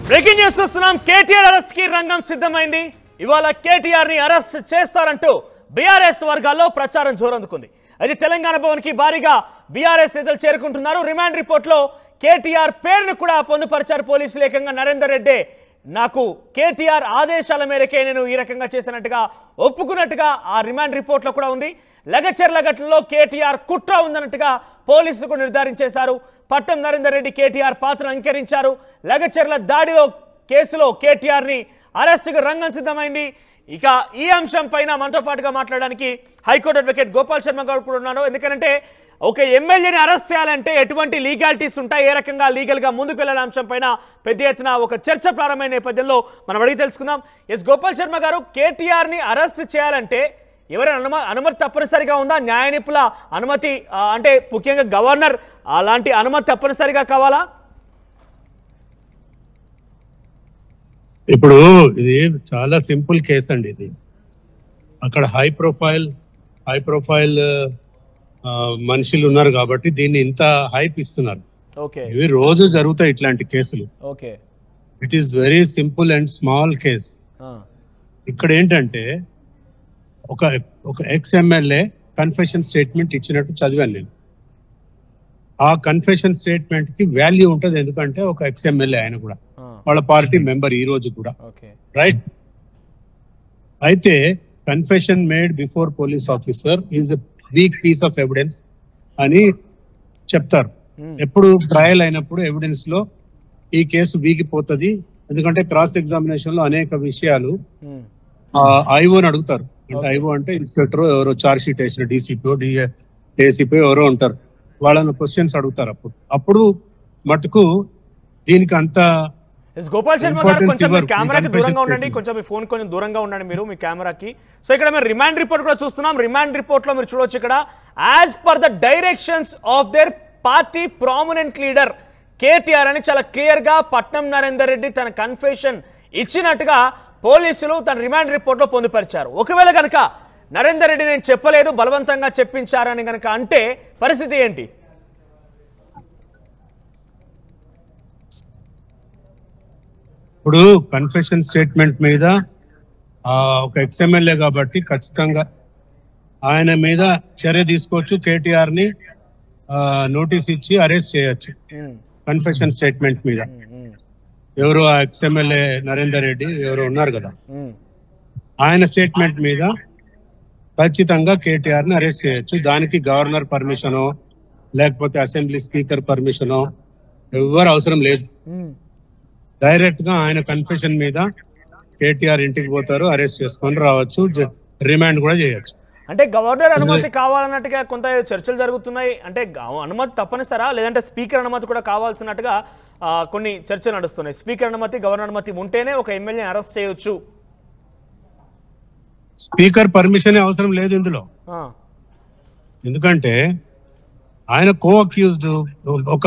Breaking news చూస్తున్నాం. KTR arrest కి రంగం సిద్ధమైంది. ఇవాళ కేటీఆర్ ని అరెస్ట్ చేస్తారంటూ బీఆర్ఎస్ వర్గాల్లో ప్రచారం జోరందుకుంది. అయితే తెలంగాణ భవన్ కి భారీగా బీఆర్ఎస్ నేతలు చేరుకుంటున్నారు. రిమాండ్ రిపోర్ట్ లో కేటీఆర్ పేరును కూడా పొందుపరిచారు పోలీసులు. ఏకంగా నరేందర్ రెడ్డి నాకు కేటీఆర్ ఆదేశాల మేరకే నేను ఈ రకంగా చేసినట్టుగా ఒప్పుకున్నట్టుగా ఆ రిమాండ్ రిపోర్ట్లో కూడా ఉంది. లగచర్ల ఘటనలో కేటీఆర్ కుట్ర ఉందన్నట్టుగా పోలీసులు కూడా నిర్ధారించేశారు. పట్టం నరేందర్ రెడ్డి కేటీఆర్ పాత్రను అంగీకరించారు. లగచర్ల దాడిలో కేసులో కేటీఆర్ని అరెస్టుకు రంగం సిద్ధమైంది. ఇక ఈ అంశం పైన మనతో పాటుగా మాట్లాడడానికి హైకోర్టు అడ్వకేట్ గోపాల్ శర్మ గారు కూడా ఉన్నారు. ఎందుకంటే ఒక ఎమ్మెల్యేని అరెస్ట్ చేయాలంటే ఎటువంటి లీగాలిటీస్ ఉంటాయి, ఏ రకంగా లీగల్గా ముందుకు వెళ్ళాల అంశం పైన పెద్ద ఎత్తున ఒక చర్చ ప్రారంభమైన నేపథ్యంలో మనం అడిగి తెలుసుకుందాం. గోపాల్ శర్మ గారు, కేటీఆర్ని అరెస్ట్ చేయాలంటే ఎవరైనా అనుమతి తప్పనిసరిగా ఉందా? న్యాయ నిపుణుల అనుమతి అంటే ముఖ్యంగా గవర్నర్ అలాంటి అనుమతి తప్పనిసరిగా కావాలా? ఇప్పుడు ఇది చాలా సింపుల్ కేసు అండి. ఇది అక్కడ హై ప్రొఫైల్ మనుషులు ఉన్నారు కాబట్టి దీన్ని ఇంత హైప్ ఇస్తున్నారు. ఇవి రోజు జరుగుతాయి ఇట్లాంటి కేసులు. It is very simple and small case. ఇక్కడ ఏంటంటే ఒక ఎక్స్ ఎమ్మెల్యే కన్ఫెషన్ స్టేట్మెంట్ ఇచ్చినట్టు చదివాను నేను. ఆ కన్ఫెషన్ స్టేట్మెంట్ కి వాల్యూ ఉంటుంది, ఎందుకంటే ఒక ఎక్స్ ఎమ్మెల్యే ఆయన కూడా వాళ్ళ పార్టీ మెంబర్ ఈ రోజు కూడా, రైట్? అయితే confession made before police officer is a weak piece of evidence అని చెప్తారు. ఎప్పుడు ట్రయల్ అయినప్పుడు ఎవిడెన్స్ లో ఈ కేసు వీగిపోతుంది, ఎందుకంటే క్రాస్ ఎగ్జామినేషన్ లో అనేక విషయాలు ఐఓని అడుగుతారు. అంటే ఐఓ అంటే ఇన్స్పెక్టర్ ఎవరో చార్జ్ షీట్ వేసిన డీసీపీ ఎవరో ఉంటారు, వాళ్ళని క్వశ్చన్స్ అడుగుతారు. అప్పుడు మటుకు దీనికి అంత. గోపాల్ శర్మ గారు, కొంచెం కెమెరాకి దూరంగా ఉండండి, కొంచెం మీ ఫోన్ కొంచెం దూరంగా ఉండండి మీరు మీ కెమెరాకి. సో ఇక్కడ మీరు రిమాండ్ రిపోర్ట్ కూడా చూస్తున్నాం. రిమాండ్ రిపోర్ట్ లో మీరు చూడొచ్చు, ఇక్కడ as per the directions of their party prominent leader KTR అని చాలా క్లియర్ గా పట్నం నరేందర్ రెడ్డి తన కన్ఫెషన్ ఇచ్చినట్టుగా పోలీసులు తన రిమాండ్ రిపోర్ట్ లో పొందుపరిచారు. ఒకవేళ కనుక నరేందర్ రెడ్డి నేను చెప్పలేదు బలవంతంగా చెప్పించారని కనుక అంటే పరిస్థితి ఏంటి? ఇప్పుడు కన్ఫెషన్ స్టేట్మెంట్ మీద ఒక ఎక్స్ఎమ్మెల్యే కాబట్టి ఖచ్చితంగా ఆయన మీద చర్య తీసుకోవచ్చు. కేటీఆర్ ని నోటీస్ ఇచ్చి అరెస్ట్ చేయొచ్చు కన్ఫెషన్ స్టేట్మెంట్ మీద. ఎవరు ఆ ఎక్స్ఎమ్మెల్యే నరేందర్ రెడ్డి ఎవరు ఉన్నారు కదా, ఆయన స్టేట్మెంట్ మీద ఖచ్చితంగా కేటీఆర్ ని అరెస్ట్ చేయొచ్చు. దానికి గవర్నర్ పర్మిషనో లేకపోతే అసెంబ్లీ స్పీకర్ పర్మిషనో ఎవరు అవసరం లేదు. డైరెక్ట్ గా ఆయన కన్ఫెషన్ మీద కేటీఆర్ ఇంటికి పోతారు, అరెస్ట్ చేసుకొని రావచ్చు, రిమాండ్ కూడా చేయొచ్చు. అంటే గవర్నర్ అనుమతి కావాలన్నట్టుగా కొంత చర్చలు జరుగుతున్నాయి. అంటే అనుమతి తప్పనిసరా, లేదంటే స్పీకర్ అనుమతి కూడా కావాల్సినట్టుగా కొన్ని చర్చలు నడుస్తున్నాయి. స్పీకర్ అనుమతి, గవర్నర్ అనుమతి ఉంటేనే ఒక ఎమ్మెల్యే అరెస్ట్ చేయొచ్చు. స్పీకర్ పర్మిషన్ అవసరం లేదు ఇందులో, ఎందుకంటే ఆయన కో అక్యూజ్డ్ ఒక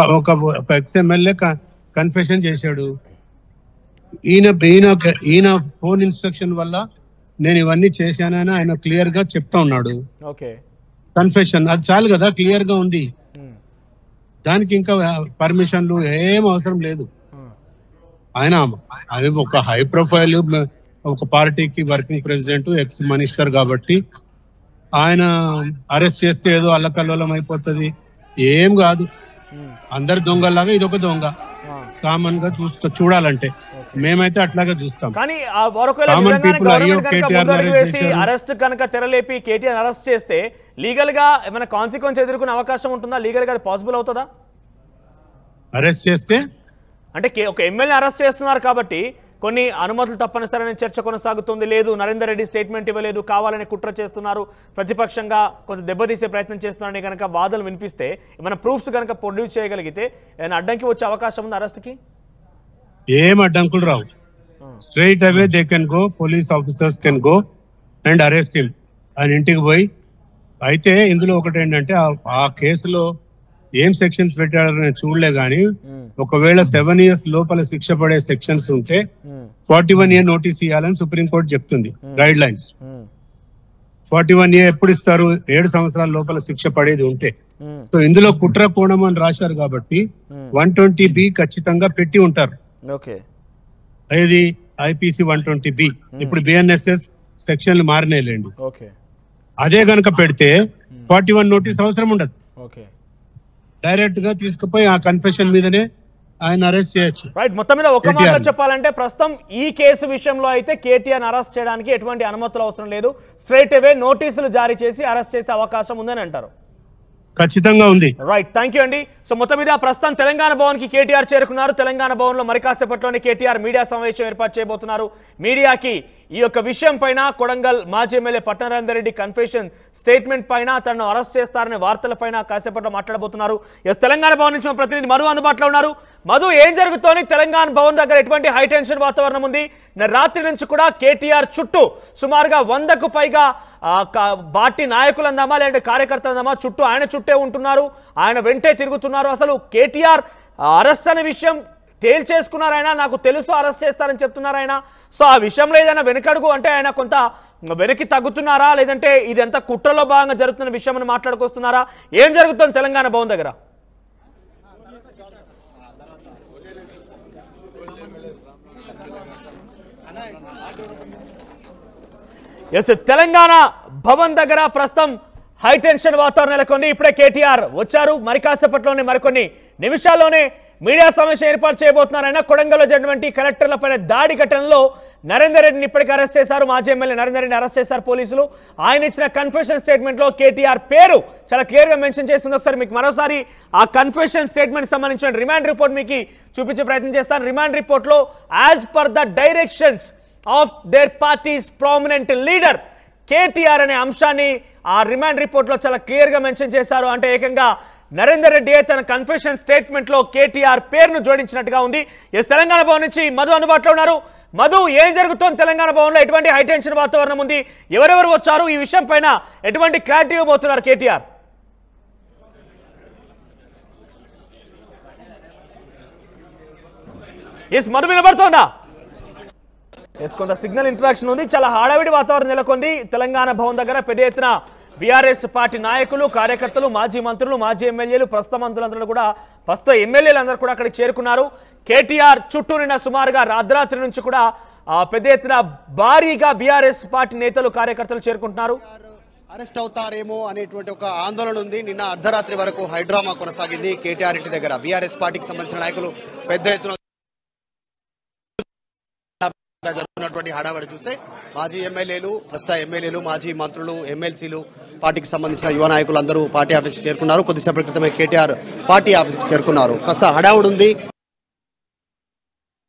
ఎక్స్ ఎమ్మెల్యే కన్ఫెషన్ చేశాడు. ఈయన ఫోన్ ఇన్స్ట్రక్షన్ వల్ల నేను ఇవన్నీ చేశానని ఆయన క్లియర్ గా చెప్తా ఉన్నాడు. కన్ఫెషన్ అది చాలు కదా, క్లియర్ గా ఉంది. దానికి ఇంకా పర్మిషన్లు ఏం అవసరం లేదు. ఆయన అది ఒక హై ప్రొఫైల్, ఒక పార్టీకి వర్కింగ్ ప్రెసిడెంట్, ఎక్స్ మినిస్టర్ కాబట్టి ఆయన అరెస్ట్ చేస్తే ఏదో అల్లకల్లోలం అయిపోతుంది. ఏం కాదు, అందరు దొంగలాగా ఇదొక దొంగ. కామన్ గా చూడాలంటే మేమైతే అట్లాగే చూస్తాం. కానీ అరెస్ట్ కనుక తెరలేపి కేటీఆర్ అరెస్ట్ చేస్తే లీగల్ గా ఏమైనా కాన్సిక్వెన్స్ ఎదుర్కొనే అవకాశం ఉంటుందా? లీగల్ గా పాసిబుల్ అవుతుందా? అరెస్ట్ చేస్తే అంటే ఒక ఎమ్మెల్యే అరెస్ట్ చేస్తున్నారు కాబట్టి కొన్ని అనుమతులు తప్పనిసరైన చర్చ కొనసాగుతుంది. లేదు, నరేందర్ రెడ్డి స్టేట్మెంట్ ఇవ్వలేదు, కావాలని కుట్ర చేస్తున్నారు, ప్రతిపక్షంగా కొంత దెబ్బతీసే ప్రయత్నం చేస్తున్నారని కనుక వాదనలు వినిపిస్తే, ఏమైనా ప్రూఫ్స్ కనుక ప్రొడ్యూస్ చేయగలిగితే ఏమైనా అడ్డంకి వచ్చే అవకాశం ఉంది అరెస్ట్కి? ఏం అడ్డంకులు రావు. Straight away they can go, police officers can go and arrest him. ఆయన ఇంటికి పోయి. అయితే ఇందులో ఒకటి ఏంటంటే ఆ కేసులో ఏం సెక్షన్స్ పెట్టారని నేను చూడలే, కానీ ఒకవేళ 7 years లోపల శిక్ష పడే సెక్షన్స్ ఉంటే 41 year నోటీస్ ఇవ్వాలని సుప్రీంకోర్టు చెప్తుంది గైడ్ లైన్స్. 41 year ఎప్పుడు ఇస్తారు? 7 సంవత్సరాల లోపల శిక్ష పడేది ఉంటే. సో ఇందులో కుట్ర కోణం అని రాశారు కాబట్టి 120B ఖచ్చితంగా పెట్టి ఉంటారు. ఇది ఐపీసీ 120B. ఇప్పుడు బిఎన్ఎస్ఎస్ సెక్షన్లు మారినాయిలేండి. అదే గనక పెడితే 41 నోటీస్ అవసరం ఉండదు. డైరెక్ట్ గా తీసుకుపోయి ఆ కన్ఫెషన్ మీదనే ఆయన అరెస్ట్ చేయొచ్చు. రైట్. మొత్తం మీద ఒక మాటలో చెప్పాలంటే ప్రస్తుతం ఈ కేసు విషయంలో అయితే కేటీఆర్ అరెస్ట్ చేయడానికి ఎటువంటి అనుమతులు అవసరం లేదు. స్ట్రైట్ అవే నోటీసులు జారీ చేసి అరెస్ట్ చేసే అవకాశం ఉందని అంటారు. ఖచ్చితంగా ఉంది. రైట్, థ్యాంక్ యూ అండి. సో మొత్తం మీద ప్రస్తుతం తెలంగాణ భవన్ కి కేటీఆర్ చేరుకున్నారు. తెలంగాణ భవన్ లో మరి కాసేపట్లోనే కేటీఆర్ మీడియా సమావేశం ఏర్పాటు చేయబోతున్నారు. మీడియాకి ఈ యొక్క విషయం పైన కొడంగల్ మాజీ ఎమ్మెల్యే పట్నారాయణ రెడ్డి కన్ఫెషన్ స్టేట్మెంట్ పైన తనను అరెస్ట్ చేస్తారనే వార్తల పైన కాసేపట్లో మాట్లాడబోతున్నారు. ఎస్, తెలంగాణ భవన్ నుంచి మా ప్రతినిధి మధు అందుబాటులో ఉన్నారు. మధు, ఏం జరుగుతోంది? తెలంగాణ భవన్ దగ్గర ఎటువంటి హై టెన్షన్ వాతావరణం ఉంది? రాత్రి నుంచి కూడా కేటీఆర్ చుట్టూ సుమారుగా 100కు పైగా పార్టీ నాయకులు అందామా లేదంటే కార్యకర్తలు అందామా చుట్టూ ఆయన చుట్టే ఉంటున్నారు, ఆయన వెంటే తిరుగుతున్నారు. అసలు కేటీఆర్ అరెస్ట్ అనే విషయం తేల్చేసుకున్నారు. ఆయన నాకు తెలుసు అరెస్ట్ చేస్తారని చెప్తున్నారు ఆయన. సో ఆ విషయంలో ఏదైనా వెనకడుగు అంటే ఆయన కొంత వెనక్కి తగ్గుతున్నారా లేదంటే ఇదంతా కుట్రలో భాగంగా జరుగుతున్న విషయం అని మాట్లాడుకొస్తున్నారా? ఏం జరుగుతుంది తెలంగాణ భవన్ దగ్గర? ఎస్, తెలంగాణ భవన్ దగ్గర ప్రస్తుతం హై టెన్షన్ వాతావరణం నెలకొంది. ఇప్పుడే కేటీఆర్ వచ్చారు. మరి కాసేపట్లోనే మరికొన్ని నిమిషాల్లోనే మీడియా సమావేశం ఏర్పాటు చేయబోతున్నారైనా. కొడంగల్లో జరిగినటువంటి కలెక్టర్లపైన దాడి ఘటనలో నరేందర్ రెడ్డిని ఇప్పటికీ అరెస్ట్ చేశారు. మాజీ ఎమ్మెల్యే నరేందర్ రెడ్డిని అరెస్ట్ చేశారు పోలీసులు. ఆయన ఇచ్చిన కన్ఫెషన్ స్టేట్మెంట్ లో కేటీఆర్ పేరు చాలా క్లియర్ గా మెన్షన్ చేస్తుంది. ఒకసారి మీకు మరోసారి ఆ కన్ఫెషన్ స్టేట్మెంట్ సంబంధించిన రిమాండ్ రిపోర్ట్ మీకు చూపించే ప్రయత్నం చేస్తాను. రిమాండ్ రిపోర్ట్ లో as per the directions of their parties prominent leader KTR అనే అంశాన్ని ఆ రిమాండ్ రిపోర్ట్ లో చాలా క్లియర్ గా మెన్షన్ చేశారు. అంటే ఏకంగా నరేందర్ రెడ్డి తన కన్ఫెషన్ స్టేట్మెంట్ లో కేటీఆర్ పేరును జోడించినట్టుగా ఉంది. ఎస్, తెలంగాణ భవన్ నుంచి మధు అందుబాటులో ఉన్నారు. మధు, ఏం జరుగుతోంది తెలంగాణ భవన్ లో? ఎటువంటి హైటెన్షన్ వాతావరణం ఉంది? ఎవరెవరు వచ్చారు? ఈ విషయం పైన ఎటువంటి క్లారిటీ ఇవ్వబోతున్నారు కేటీఆర్? ఎస్, మధు వినబడుతోందా? ఎస్, కొంత సిగ్నల్ ఇంటరాక్షన్ ఉంది. చాలా హడావిడి వాతావరణం నెలకొంది తెలంగాణ భవన్ దగ్గర. పెద్ద ఎత్తున బీఆర్ఎస్ పార్టీ నాయకులు, కార్యకర్తలు, మాజీ మంత్రులు, మాజీ ఎమ్మెల్యేలు, ప్రస్తుత మంత్రులందరూ కూడా, ప్రస్తుత ఎమ్మెల్యేలు అందరూ కూడా అక్కడికి చేరుకున్నారు. కేటీఆర్ చుట్టూ నిన్న సుమారుగా రాత్రి నుంచి కూడా పెద్ద ఎత్తున భారీగా బీఆర్ఎస్ పార్టీ నేతలు, కార్యకర్తలు చేరుకుంటున్నారు. అరెస్ట్ అవుతారేమో అనేటువంటి ఒక ఆందోళన ఉంది. నిన్న అర్ధరాత్రి వరకు హైడ్రామా కొనసాగింది కేటీఆర్ ఇంటి దగ్గర. బీఆర్ఎస్ పార్టీకి సంబంధించిన నాయకులు పెద్ద ఎత్తున జరుగుతున్నటువంటి హడావడి చూస్తే మాజీ ఎమ్మెల్యేలు, ప్రస్తుత ఎమ్మెల్యేలు, మాజీ మంత్రులు, ఎమ్మెల్సీలు, పార్టీకి సంబంధించిన యువ నాయకులు అందరూ పార్టీ ఆఫీస్కి చేరుకున్నారు. కొద్దిసేపటి క్రితమే కేటీఆర్ పార్టీ ఆఫీస్కి చేరుకున్నారు. కాస్త హడావుడి ఉంది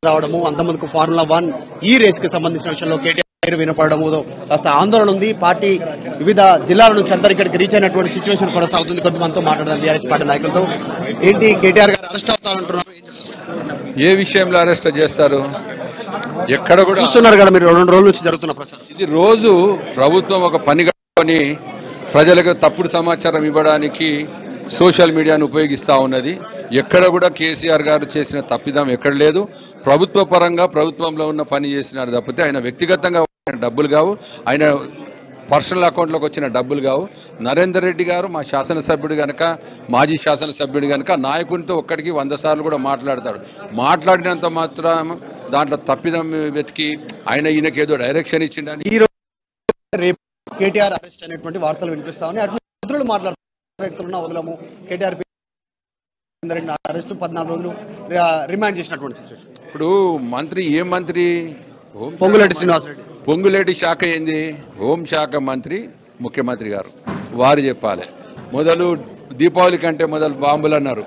రావడము. అంతమందికి ఫార్ములా 1 ఈ రేస్ కి సంబంధించిన విషయంలో కేటీఆర్ వినపడము కాస్త ఆందోళన ఉంది. పార్టీ వివిధ జిల్లాల నుంచి అందరు ఇక్కడికి రీచ్ అయినటువంటి సిచ్యువేషన్ కొనసాగుతుంది. కొంతమందితో మాట్లాడదాం బీఆర్ఎస్ పార్టీ నాయకులతో. ఏంటి కేటీఆర్ గారు అరెస్ట్ అవుతారంటున్నారు? ఏ విషయంలో అరెస్ట్ చేస్తారు? ఎక్కడ కూడా చూస్తున్నారు కదా మీరు 2 రోజుల నుంచి జరుగుతున్న ప్రచారం. ఇది రోజు ప్రభుత్వం ఒక పని కట్టుకొని ప్రజలకు తప్పుడు సమాచారం ఇవ్వడానికి సోషల్ మీడియాను ఉపయోగిస్తూ ఉన్నది. ఎక్కడ కూడా కేసీఆర్ గారు చేసిన తప్పిదం ఎక్కడ లేదు. ప్రభుత్వ పరంగా ప్రభుత్వంలో ఉన్న పని చేసినారు తప్పితే ఆయన వ్యక్తిగతంగా డబ్బులు కావు, ఆయన పర్సనల్ అకౌంట్లోకి వచ్చిన డబ్బులు కావు. నరేందర్ రెడ్డి గారు మా శాసనసభ్యుడు కనుక, మాజీ శాసనసభ్యుడు కనుక నాయకునితో ఒక్కడికి 100 సార్లు కూడా మాట్లాడతాడు. మాట్లాడినంత మాత్రం దాంట్లో తప్పిదం వెతికి ఆయన ఈయనకేదో డైరెక్షన్ ఇచ్చిండని ఈ రోజు రేపు కేటీఆర్ అరెస్ట్ అనేటువంటి వార్తలు వినిపిస్తా ఉన్నాయి. అటు మంత్రులు మాట్లాడుతున్న వ్యక్తులున్న వదలము. కేటీఆర్ అరెస్ట్ 14 రోజులు రిమాండ్ చేసినటువంటి సిచ్యువేషన్. ఇప్పుడు మంత్రి ఏ మంత్రి? పొంగులేటి శ్రీనివాసరెడ్డి. పొంగులేటి శాఖ ఏంది? హోంశాఖ మంత్రి ముఖ్యమంత్రి గారు వారు చెప్పాలి. మొదలు దీపావళి కంటే మొదలు బాంబులు అన్నారు,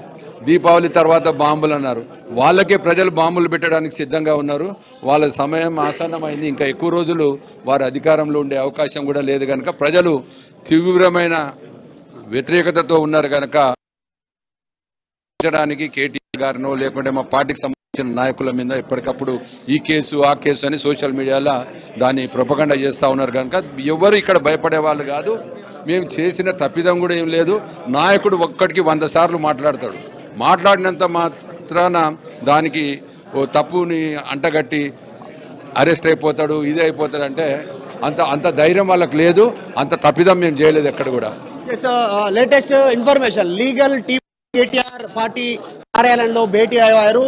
దీపావళి తర్వాత బాంబులు అన్నారు. వాళ్ళకే ప్రజలు బాంబులు పెట్టడానికి సిద్ధంగా ఉన్నారు. వాళ్ళ సమయం ఆసన్నమైంది. ఇంకా ఎక్కువ రోజులు వారు అధికారంలో ఉండే అవకాశం కూడా లేదు కనుక ప్రజలు తీవ్రమైన వ్యతిరేకతతో ఉన్నారు కనుక కేటీఆర్ గారినో లేకుంటే మా పార్టీకి సంబంధించిన నాయకుల మీద ఎప్పటికప్పుడు ఈ కేసు ఆ కేసు అని సోషల్ మీడియాలో దాన్ని ప్రొపగండా చేస్తూ ఉన్నారు కనుక ఎవరు ఇక్కడ భయపడే వాళ్ళు కాదు. మేము చేసిన తప్పిదం కూడా ఏం లేదు. నాయకుడు ఒక్కడికి 100 సార్లు మాట్లాడతాడు. మాట్లాడినంత మాత్రాన దానికి ఓ తప్పుని అంటగట్టి అరెస్ట్ అయిపోతాడు, ఇది అయిపోతాడు అంటే అంత ధైర్యం వాళ్ళకి లేదు. అంత తప్పిదం మేము చేయలేదు ఎక్కడ కూడా. Latest information legal team KTR party కార్యాలయంలో భేటీ అయ్యారు.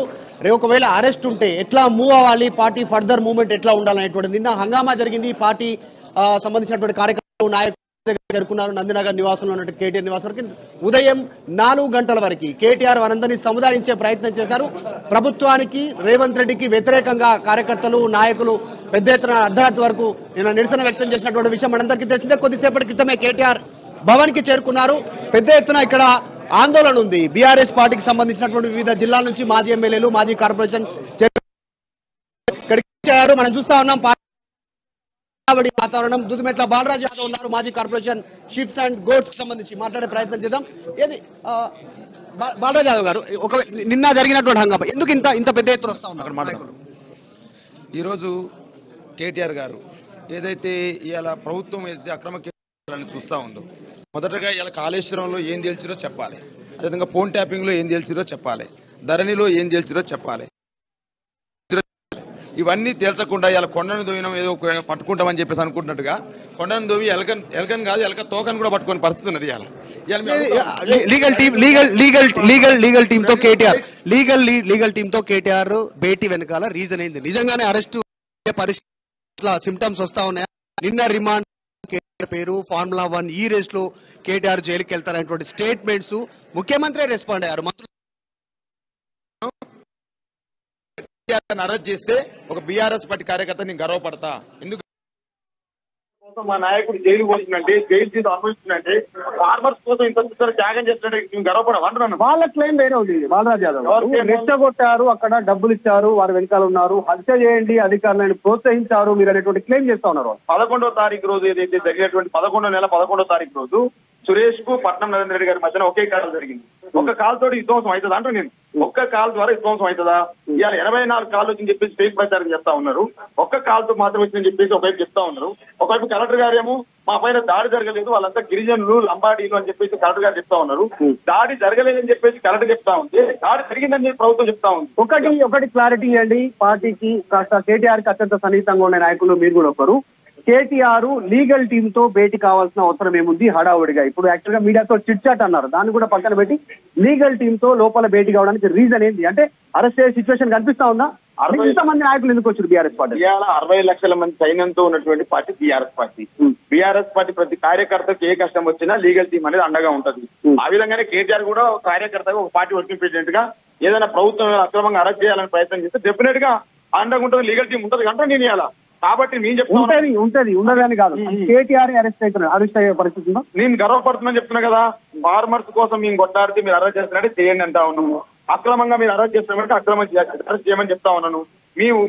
ఒకవేళ అరెస్ట్ ఉంటే ఎట్లా మూవ్ అవ్వాలి, పార్టీ ఫర్దర్ మూవ్మెంట్ ఎట్లా ఉండాలనేటువంటి నిన్న హంగామా జరిగింది. పార్టీ సంబంధించినటువంటి కార్యకర్తలు నాయకులు చేరుకున్నారు. నందినగర్ నివాసంలో ఉన్నటువంటి కేటీఆర్ నివాసం వరకు ఉదయం 4 గంటల వరకు కేటీఆర్ వారందరినీ సముదాయించే ప్రయత్నం చేశారు. ప్రభుత్వానికి రేవంత్ రెడ్డికి వ్యతిరేకంగా కార్యకర్తలు నాయకులు పెద్ద ఎత్తున అర్ధరాత్రి వరకు నిరసన వ్యక్తం చేసినటువంటి విషయం మనందరికీ తెలిసిందే. కొద్దిసేపటి క్రితమే కేటీఆర్ భవన్ కి చేరుకున్నారు. పెద్ద ఎత్తున ఇక్కడ ఆందోళన ఉంది. బీఆర్ఎస్ పార్టీకి సంబంధించినటువంటి వివిధ జిల్లాల నుంచి మాజీ ఎమ్మెల్యేలు, మాజీ కార్పొరేషన్ ఇక్కడికి వచ్చారు. మనం చూస్తా ఉన్నాం వాతావరణం. దుదిమెట్ల బాలరాజు యాదవ్ ఉన్నారు, మాజీ కార్పొరేషన్ షిప్స్ అండ్ గోడ్స్ కి సంబంధించి మాట్లాడే ప్రయత్నం చేద్దాం. ఏది బాలరాజు యాదవ్ గారు, నిన్న జరిగినటువంటి హంగామా ఎందుకు ఇంత పెద్ద ఎత్తున వస్తా ఉన్నారు? ఈరోజు కేటీఆర్ గారు ఏదైతే ఇవాళ ప్రభుత్వం ఏదైతే అక్రమ కేసులను చూస్తూ ఉందో, మొదటగా ఇలా కాళేశ్వరంలో ఏం తేల్చిరో చెప్పాలి, అదేవిధంగా ఫోన్ ట్యాపింగ్లో ఏం తేల్చిరో చెప్పాలి, ధరణిలో ఏం తేల్చిరో చెప్పాలి. ఇవన్నీ తేల్చకుండా ఇలా కొండను దోవినం ఏదో పట్టుకుంటామని చెప్పేసి అనుకుంటున్నట్టుగా కొండను దోవి ఎలకన్ కాదు ఎలక తోకను కూడా పట్టుకునే పరిస్థితి ఉన్నది. లీగల్ టీమ్ తో కేటీఆర్ భేటీ వెనకాల రీజన్ ఏంది? నిజంగానే అరెస్ట్ పరిస్థితుల సిమ్టమ్స్ వస్తా ఉన్నాయా? నిన్న రిమాండ్ కేటీఆర్ పేరు ఫార్ములా 1 ఈ రేస్ లో కేటీఆర్ జైలుకి వెళ్తారనేటువంటి స్టేట్మెంట్స్ ముఖ్యమంత్రి రెస్పాండ్ అయ్యారు. అరెస్ట్ చేస్తే ఒక బీఆర్ఎస్ పార్టీ కార్యకర్త నేను గర్వపడతా. ఎందుకు మా నాయకుడు జైలు పోతుందంటే, జైలు చేసి అనుభవిస్తుందంటే, ఫార్మర్స్ కోసం ఇంత త్యాగం చేస్తుంటే మేము గర్వపడమంటున్నాను. వాళ్ళ క్లెయిమ్ వేరే ఉంది. బాలరాజు యాదవ్ రెచ్చగొట్టారు, అక్కడ డబ్బులు ఇచ్చారు, వారి వెనకాల ఉన్నారు, హత్య చేయండి, అధికారులను ప్రోత్సహించారు మీరు అనేటువంటి క్లెయిమ్ చేస్తా ఉన్నారు. 11వ తారీఖు రోజు ఏదైతే జరిగినటువంటి 11వ నెల 11వ తారీఖు రోజు సురేష్ కు పట్నం నరేంద్ర రెడ్డి గారి మధ్యన ఒకే కాల్ జరిగింది. ఒక కాల్ తోటి విధ్వంసం అవుతుందా అంటూ నేను ఒక్క కాల్ ద్వారా విధ్వంసం అవుతుందా? ఇవాళ 84 కాల్ వచ్చింది చెప్పేసి ఫేక్ ప్రచారం చెప్తా ఉన్నారు. ఒక్క కాల్ తో మాత్రం వచ్చిందని చెప్పేసి ఒకవైపు చెప్తా ఉన్నారు. ఒకవైపు కలెక్టర్ గారు ఏమో మా పైన దాడి జరగలేదు, వాళ్ళంతా గిరిజనులు లంబాడీలు అని చెప్పేసి కలెక్టర్ గారు చెప్తా ఉన్నారు. దాడి జరగలేదని చెప్పేసి కలెక్టర్ చెప్తా ఉంది, దాడి జరిగిందని చెప్పి ప్రభుత్వం చెప్తా ఉంది. ఒకటి క్లారిటీ ఇవ్వండి. పార్టీకి కాస్త కేటీఆర్ కి అత్యంత సన్నిహితంగా ఉండే నాయకులు మీరు కూడా ఒకరు. కేటీఆర్ లీగల్ టీమ్ తో భేటీ కావాల్సిన అవసరం ఏముంది హడావుడిగా? ఇప్పుడు యాక్చువల్ గా మీడియాతో చిట్ చాట్ అన్నారు, దాన్ని కూడా పక్కన పెట్టి లీగల్ టీమ్ తో లోపల భేటీ కావడానికి రీజన్ ఏంటి? అంటే అరెస్ట్ అయ్యే సిచ్యువేషన్ కనిపిస్తా ఉందా? 60 మంది నాయకులు ఎందుకు వచ్చారు బీఆర్ఎస్ పార్టీ? ఇవాళ 60 లక్షల మంది సైన్యంతో ఉన్నటువంటి party BRS party. BRS party ప్రతి కార్యకర్తకి ఏ కష్టం వచ్చినా లీగల్ టీం అనేది అండగా ఉంటది. ఆ విధంగానే కేటీఆర్ కూడా ఒక కార్యకర్తగా ఒక పార్టీ వర్కింగ్ ప్రెసిడెంట్ గా ఏదైనా ప్రభుత్వం అక్రమంగా అరెస్ట్ చేయాలని ప్రయత్నం చేస్తే డెఫినెట్ గా అండగా ఉంటుంది, లీగల్ టీం ఉంటది అంటే నేను ఇవాళ కాబట్టి నేను చెప్తాను ఉంటది ఉండదని కాదు. కేటీఆర్ అరెస్ట్ అయ్యే పరిస్థితి ఉందా? నేను గర్వపడుతుందని చెప్తున్నా కదా. ఫార్మర్స్ కోసం మేము కొట్టాడితే మీరు అరెస్ట్ చేస్తున్నారంటే చేయండి అంటా ఉన్నాను. అక్రమంగా మీరు అరెస్ట్ చేస్తున్నారంటే అరెస్ట్ చేయమని చెప్తా ఉన్నాను.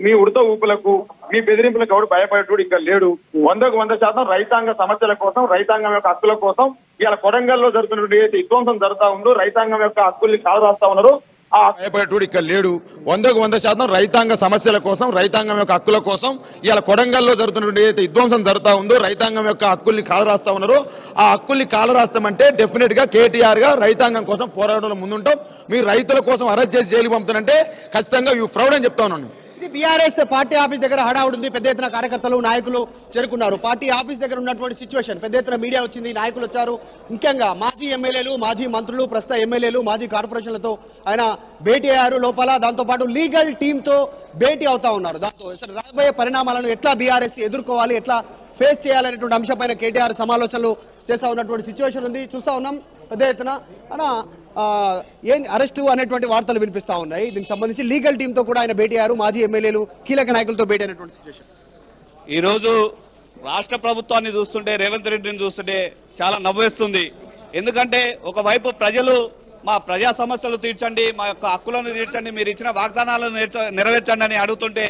మీ ఉడత ఊపులకు మీ బెదిరింపులకు ఎవడు భయపడేటోడు ఇక్కడ లేడు. 100కు 100% రైతాంగ సమస్యల కోసం, రైతాంగం యొక్క హక్కుల కోసం ఇవాళ కొడంగల్లో జరుగుతున్నటువంటి ఏదైతే విధ్వంసం జరుగుతా ఉందో, రైతాంగం యొక్క హక్కుల్ని కాలు రాస్తా ఉన్నారు. భయపడేటోడు ఇక్కడ లేడు. 100కు 100% రైతాంగ సమస్యల కోసం, రైతాంగం యొక్క హక్కుల కోసం ఇవాళ కొడంగల్లో జరుగుతున్నటువంటి ఏదైతే విధ్వంసం జరుగుతా ఉందో, రైతాంగం యొక్క హక్కుల్ని కాలరాస్తా ఉన్నారో, ఆ హక్కుల్ని కాలరాస్తామంటే డెఫినెట్ గా కేటీఆర్ గా రైతాంగం కోసం పోరాటంలో ముందుంటాం. మీరు రైతుల కోసం అరెస్ట్ చేసి జైలు పంపుతానంటే ఖచ్చితంగా యూ ప్రౌడ్ అని చెప్తా ఉన్నాను. ఇది బీఆర్ఎస్ పార్టీ ఆఫీస్ దగ్గర హడావుడి ఉంది. పెద్ద ఎత్తున కార్యకర్తలు నాయకులు చేరుకున్నారు. పార్టీ ఆఫీస్ దగ్గర ఉన్నటువంటి సిచ్యువేషన్, పెద్ద ఎత్తున మీడియా వచ్చింది, నాయకులు వచ్చారు. ముఖ్యంగా మాజీ ఎమ్మెల్యేలు, మాజీ మంత్రులు, ప్రస్తుత ఎమ్మెల్యేలు, మాజీ కార్పొరేషన్లతో ఆయన భేటీ అయ్యారు లోపల. దాంతోపాటు లీగల్ టీంతో భేటీ అవుతా ఉన్నారు. దాంతో రాబోయే పరిణామాలను ఎట్లా బీఆర్ఎస్ ఎదుర్కోవాలి, ఎట్లా ఫేస్ చేయాలనేటువంటి అంశంపైన కేటీఆర్ సమాలోచనలు చేస్తా ఉన్నటువంటి సిచ్యువేషన్ ఉంది. చూస్తా ఉన్నాం పెద్ద ఎత్తున ఏం అరెస్టు అనేటువంటి వార్తలు వినిపిస్తా ఉన్నాయి. దీనికి సంబంధించి లీగల్ టీంతో కూడా ఆయన భేటీ అయ్యారు. మాజీ ఎమ్మెల్యేలు, కీలక నాయకులతో భేటీ అయినటువంటి సిచ్యువేషన్. ఈరోజు రాష్ట్ర ప్రభుత్వాన్ని చూస్తుంటే, రేవంత్ రెడ్డిని చూస్తుంటే చాలా నవ్వేస్తుంది. ఎందుకంటే ఒకవైపు ప్రజలు మా ప్రజా సమస్యలు తీర్చండి, మా యొక్క హక్కులను తీర్చండి, మీరు ఇచ్చిన వాగ్దానాలను నెరవేర్చండి అని అడుగుతుంటే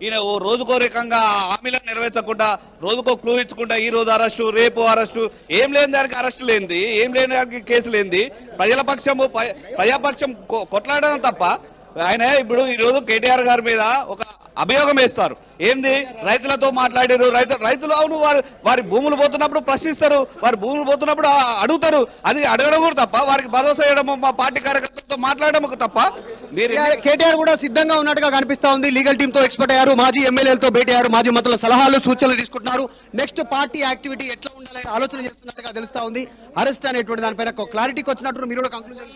ఈయన ఓ రోజుకో రకంగా హామీలను నెరవేర్చకుండా రోజుకో క్లూ ఇచ్చకుండా ఈ రోజు అరెస్టు, రేపు అరెస్టు, ఏం లేని దానికి అరెస్టు లేనిది, ఏం లేని దానికి కేసు లేనిది, ప్రజాపక్షం కొట్లాడడం తప్ప ఆయన ఇప్పుడు ఈరోజు కేటీఆర్ గారి మీద ఒక అభియోగం వేస్తారు. ఏంది? రైతులతో మాట్లాడారు. రైతులు అవును వారి భూములు పోతున్నప్పుడు ప్రశ్నిస్తారు, వారి భూములు పోతున్నప్పుడు అడుగుతారు. అది అడగడం కూడా తప్ప, వారికి భరోసా ఇవ్వడం, మా పార్టీ కార్యకర్తలతో మాట్లాడడం తప్ప. మీరు కేటీఆర్ కూడా సిద్ధంగా ఉన్నట్టుగా కనిపిస్తా ఉంది. లీగల్ టీమ్ తో ఎక్స్పర్ట్ అయ్యారు, మాజీ ఎమ్మెల్యేలతో భేటీ అయ్యారు, మాజీ మంత్రుల సలహాలు సూచనలు తీసుకుంటున్నారు. నెక్స్ట్ పార్టీ యాక్టివిటీ ఎట్లా ఉండాలని ఆలోచన చేస్తున్నట్టుగా తెలుస్తా ఉంది. అరెస్ట్ అనేటువంటి దానిపైన క్లారిటీకి వచ్చినట్టు మీరు కూడా కంక్లూజన్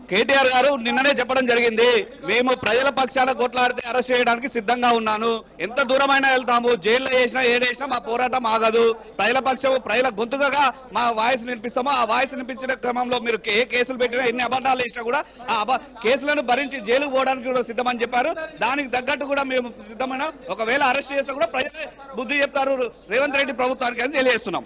కేటీఆర్ గారు నిన్ననే చెప్పడం జరిగింది, మేము ప్రజల పక్షాన కొట్లాడితే అరెస్ట్ చేయడానికి సిద్ధంగా ఉన్నాను, ఎంత దూరమైనా వెళ్తాము, జైల్లో చేసినా ఏడేసినా మా పోరాటం ఆగదు, ప్రజల పక్షం ప్రజల గొంతుగా మా వాయిస్ వినిపిస్తాము, ఆ వాయిస్ వినిపించిన క్రమంలో మీరు ఏ కేసులు పెట్టినా ఎన్ని అబద్ధాలు వేసినా కూడా ఆ కేసులను భరించి జైలుకు పోవడానికి కూడా సిద్ధమని చెప్పారు. దానికి తగ్గట్టు కూడా మేము సిద్ధమైన, ఒకవేళ అరెస్ట్ చేస్తే కూడా ప్రజలే బుద్ధి చెప్తారు రేవంత్ రెడ్డి ప్రభుత్వానికి అని తెలియజేస్తున్నాం.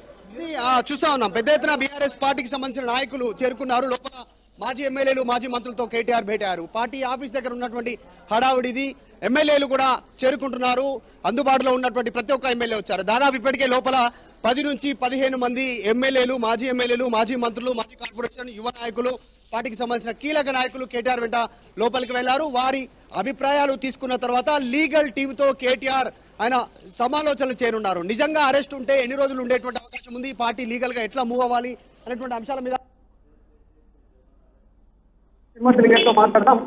చూస్తా ఉన్నాం పెద్ద ఎత్తున బీఆర్ఎస్ పార్టీకి సంబంధించిన నాయకులు చేరుకున్నారు. లోపల మాజీ ఎమ్మెల్యేలు మాజీ మంత్రులతో కేటీఆర్ భేటారు. పార్టీ ఆఫీస్ దగ్గర ఉన్నటువంటి హడావుడిది. ఎమ్మెల్యేలు కూడా చేరుకుంటున్నారు. అందుబాటులో ఉన్నటువంటి ప్రతి ఒక్క ఎమ్మెల్యే వచ్చారు. దాదాపు ఇప్పటికే లోపల 10 నుంచి 15 మంది ఎమ్మెల్యేలు, మాజీ మంత్రులు, మాజీ కార్పొరేషన్, యువ నాయకులు, పార్టీకి సంబంధించిన కీలక నాయకులు కేటీఆర్ వెంట లోపలికి వెళ్లారు. వారి అభిప్రాయాలు తీసుకున్న తర్వాత లీగల్ టీంతో కేటీఆర్ ఆయన సమాలోచనలు చేరున్నారు. నిజంగా అరెస్ట్ ఉంటే ఎన్ని రోజులు ఉండేటువంటి అవకాశం ఉంది, పార్టీ లీగల్ గా ఎట్లా మూవ్ అవ్వాలి అనేటువంటి అంశాల మీద మాట్లాడదాం.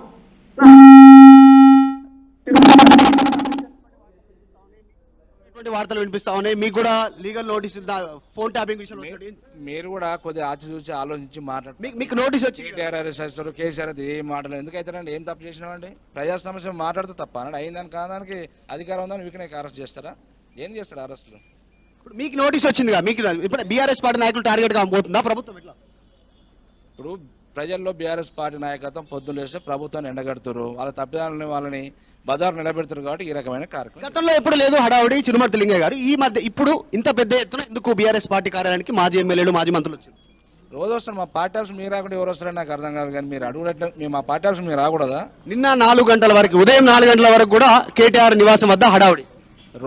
వార్తలు వినిపిస్తా ఉన్నాయి. మీకు కూడా లీగల్ నోటీస్ ఫోన్ ట్యాపింగ్ విషయంలో మీరు కూడా కొద్దిగా ఆచి చూసి ఆలోచించి మాట్లాడు. మీకు నోటీస్ వచ్చి కేసీఆర్ ఏం మాటలు ఎందుకైతే ఏం తప్పు చేసినామండి? ప్రజా సమస్య మాట్లాడితే తప్ప అన్నాడు. అయిందని కాదానికి అధికారం ఉందని వీక్ అరెస్ట్ చేస్తారా? ఏం చేస్తారు అరెస్టులు? ఇప్పుడు మీకు నోటీస్ వచ్చిందిగా, మీకు ఇప్పుడు బీఆర్ఎస్ పార్టీ నాయకులు టార్గెట్ గా పోతుందా ప్రభుత్వం? ఎట్లా ఇప్పుడు ప్రజల్లో బీఆర్ఎస్ పార్టీ నాయకత్వం పొద్దున్న లేస్తే ప్రభుత్వాన్ని ఎండగడుతున్నారు, వాళ్ళ తప్పిదాలని వాళ్ళని బజారు నిలబెడతారు కాబట్టి ఈ రకమైన కార్యక్రమం. గతంలో ఎప్పుడు లేదు హడావుడి. చిరుమర్తి లింగయ్య గారు ఈ మధ్య ఇప్పుడు ఇంత పెద్ద ఎత్తున ఎందుకు బీఆర్ఎస్ పార్టీ కార్యాలయానికి మాజీ ఎమ్మెల్యేలు మాజీ మంత్రులు వచ్చారు? రోజు వస్తారు. మా పార్టీ ఆఫీస్ మీరు రాకుండా ఎవరు వస్తారని నాకు అర్థం కాదు. కానీ మీరు అడుగునట్లు మేము మా పార్టీ ఆఫీస్ మీరు రాకూడదా? నిన్న 4 గంటల వరకు, ఉదయం 4 గంటల వరకు కూడా కేటీఆర్ నివాసం వద్ద హడావుడి.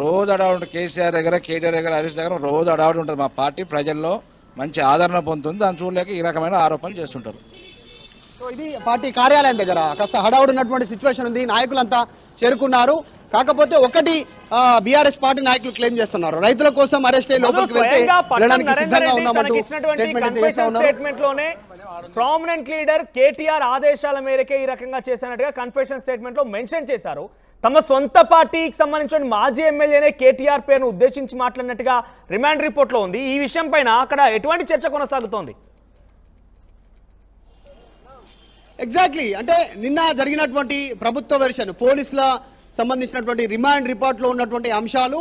రోజు అడావుడు ఉంటుంది. కేసీఆర్ దగ్గర, కేటీఆర్ దగ్గర, హరీష్ దగ్గర రోజు అడావుడు ఉంటుంది. మా పార్టీ ప్రజల్లో మంచి ఆదరణ పొందుతుంది. దాన్ని చూడలేక ఈ రకమైన ఆరోపణలు చేస్తుంటారు. సో ఇది పార్టీ కార్యాలయం దగ్గర కాస్త హడావుడి ఉన్నటువంటి సిచ్యువేషన్ ఉంది. నాయకులంతా చేరుకున్నారు. కాకపోతే ఒకటి బీఆర్ఎస్ పార్టీ నాయకులు క్లెయిమ్ చేస్తున్నారు, రైతుల కోసం అరెస్ట్ అయ్యి లోపలికి వెళ్తే వెళ్ళడానికి సిద్ధంగా ఉన్నామంటూ స్టేట్మెంట్ లోనే ప్రామినెంట్ లీడర్ కేటీఆర్ ఆదేశాల మేరకే ఈ రకంగా చేసినట్టుగా కన్ఫెషన్ స్టేట్మెంట్ లో మెన్షన్ చేశారు. తమ సొంత పార్టీకి సంబంధించిన మాజీ ఎమ్మెల్యేనే కేటీఆర్ పేరును ఉద్దేశించి మాట్లాడినట్టుగా రిమాండ్ రిపోర్ట్ లో ఉంది. ఈ విషయం పైన అక్కడ ఎటువంటి చర్చ కొనసాగుతోంది? ఎగ్జాక్ట్లీ అంటే నిన్న జరిగినటువంటి ప్రభుత్వ వెర్షన్, పోలీసుల సంబంధించినటువంటి రిమాండ్ రిపోర్ట్లో ఉన్నటువంటి అంశాలు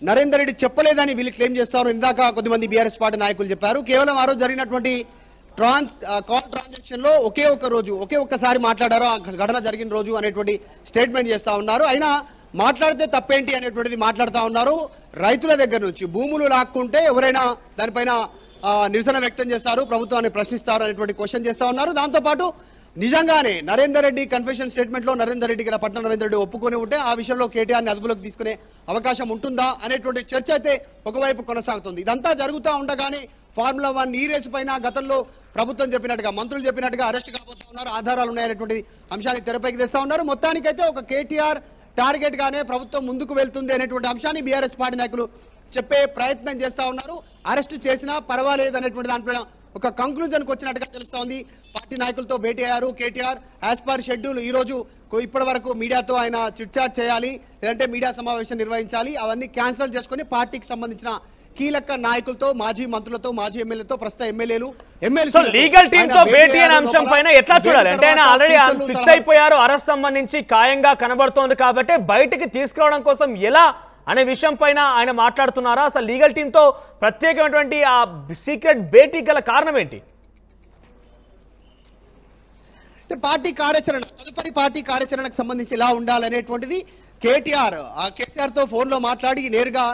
నరేందర్ రెడ్డి చెప్పలేదని వీళ్ళు క్లెయిమ్ చేస్తారు. ఇందాక కొద్దిమంది బీఆర్ఎస్ పార్టీ నాయకులు చెప్పారు. కేవలం ఆ రోజు జరిగినటువంటి కాల్ ట్రాన్సాక్షన్ లో ఒకే ఒక్కసారి మాట్లాడారు, ఆ ఘటన జరిగిన రోజు అనేటువంటి స్టేట్మెంట్ చేస్తా ఉన్నారు. అయినా మాట్లాడితే తప్పేంటి అనేటువంటిది మాట్లాడుతూ ఉన్నారు. రైతుల దగ్గర నుంచి భూములు లాక్కుంటే ఎవరైనా దానిపైన నిరసన వ్యక్తం చేస్తారు, ప్రభుత్వాన్ని ప్రశ్నిస్తారు అనేటువంటి క్వశ్చన్ చేస్తా ఉన్నారు. దాంతోపాటు నిజంగానే నరేందర్ రెడ్డి కన్ఫెషన్ స్టేట్మెంట్ లో నరేందర్ రెడ్డి ఇక్కడ పట్నం రవీందర్ రెడ్డి ఒప్పుకొని ఉంటే ఆ విషయంలో కేటీఆర్ని అదుపులోకి తీసుకునే అవకాశం ఉంటుందా అనేటువంటి చర్చ అయితే ఒకవైపు కొనసాగుతుంది. ఇదంతా జరుగుతూ ఉండగానే ఫార్ములా 1 ఈ రేసు పైన గతంలో ప్రభుత్వం చెప్పినట్టుగా, మంత్రులు చెప్పినట్టుగా అరెస్ట్ కాబోతా ఉన్నారు, ఆధారాలు ఉన్నాయనేటువంటి అంశాన్ని తెరపైకి తెస్తా ఉన్నారు. మొత్తానికైతే ఒక కేటీఆర్ టార్గెట్ గానే ప్రభుత్వం ముందుకు వెళ్తుంది అనేటువంటి అంశాన్ని బీఆర్ఎస్ పార్టీ నాయకులు చెప్పే ప్రయత్నం చేస్తా ఉన్నారు. అరెస్ట్ చేసినా పర్వాలేదు అనేటువంటి దానిపైన ఒక కంక్లూజన్కి వచ్చినట్టుగా తెలుస్తా ఉంది. పార్టీ నాయకులతో భేటీ అయ్యారు కేటీఆర్. యాజ్ పర్ షెడ్యూల్ ఈ రోజు ఇప్పటి వరకు మీడియాతో ఆయన చిట్ చాట్ చేయాలి, లేదంటే మీడియా సమావేశం నిర్వహించాలి. అవన్నీ క్యాన్సిల్ చేసుకుని పార్టీకి సంబంధించిన కీలక నాయకులతో, మాజీ మంత్రులతో, మాజీ ఎమ్మెల్యేలతో, ప్రస్తుత లీగల్ టీమ్ తో భేటీ అనే అంశం పైన ఎట్లా చూడాలి? అంటే ఆయన ఆల్రెడీ ఫిక్స్ అయిపోయారు, అరెస్ట్ సంబంధించి ఖాయంగా కనబడుతోంది కాబట్టి బయటికి తీసుకురావడం కోసం ఎలా అనే విషయం పైన ఆయన మాట్లాడుతున్నారా? అసలు లీగల్ టీమ్ తో ప్రత్యేకమైనటువంటి ఆ సీక్రెట్ భేటీ గల కారణం ఏంటి? పార్టీ కార్యాచరణ, తదుపరి పార్టీ కార్యాచరణకు సంబంధించి ఎలా ఉండాలనేటువంటిది కేసీఆర్ తో ఫోన్ లో మాట్లాడి నేరుగా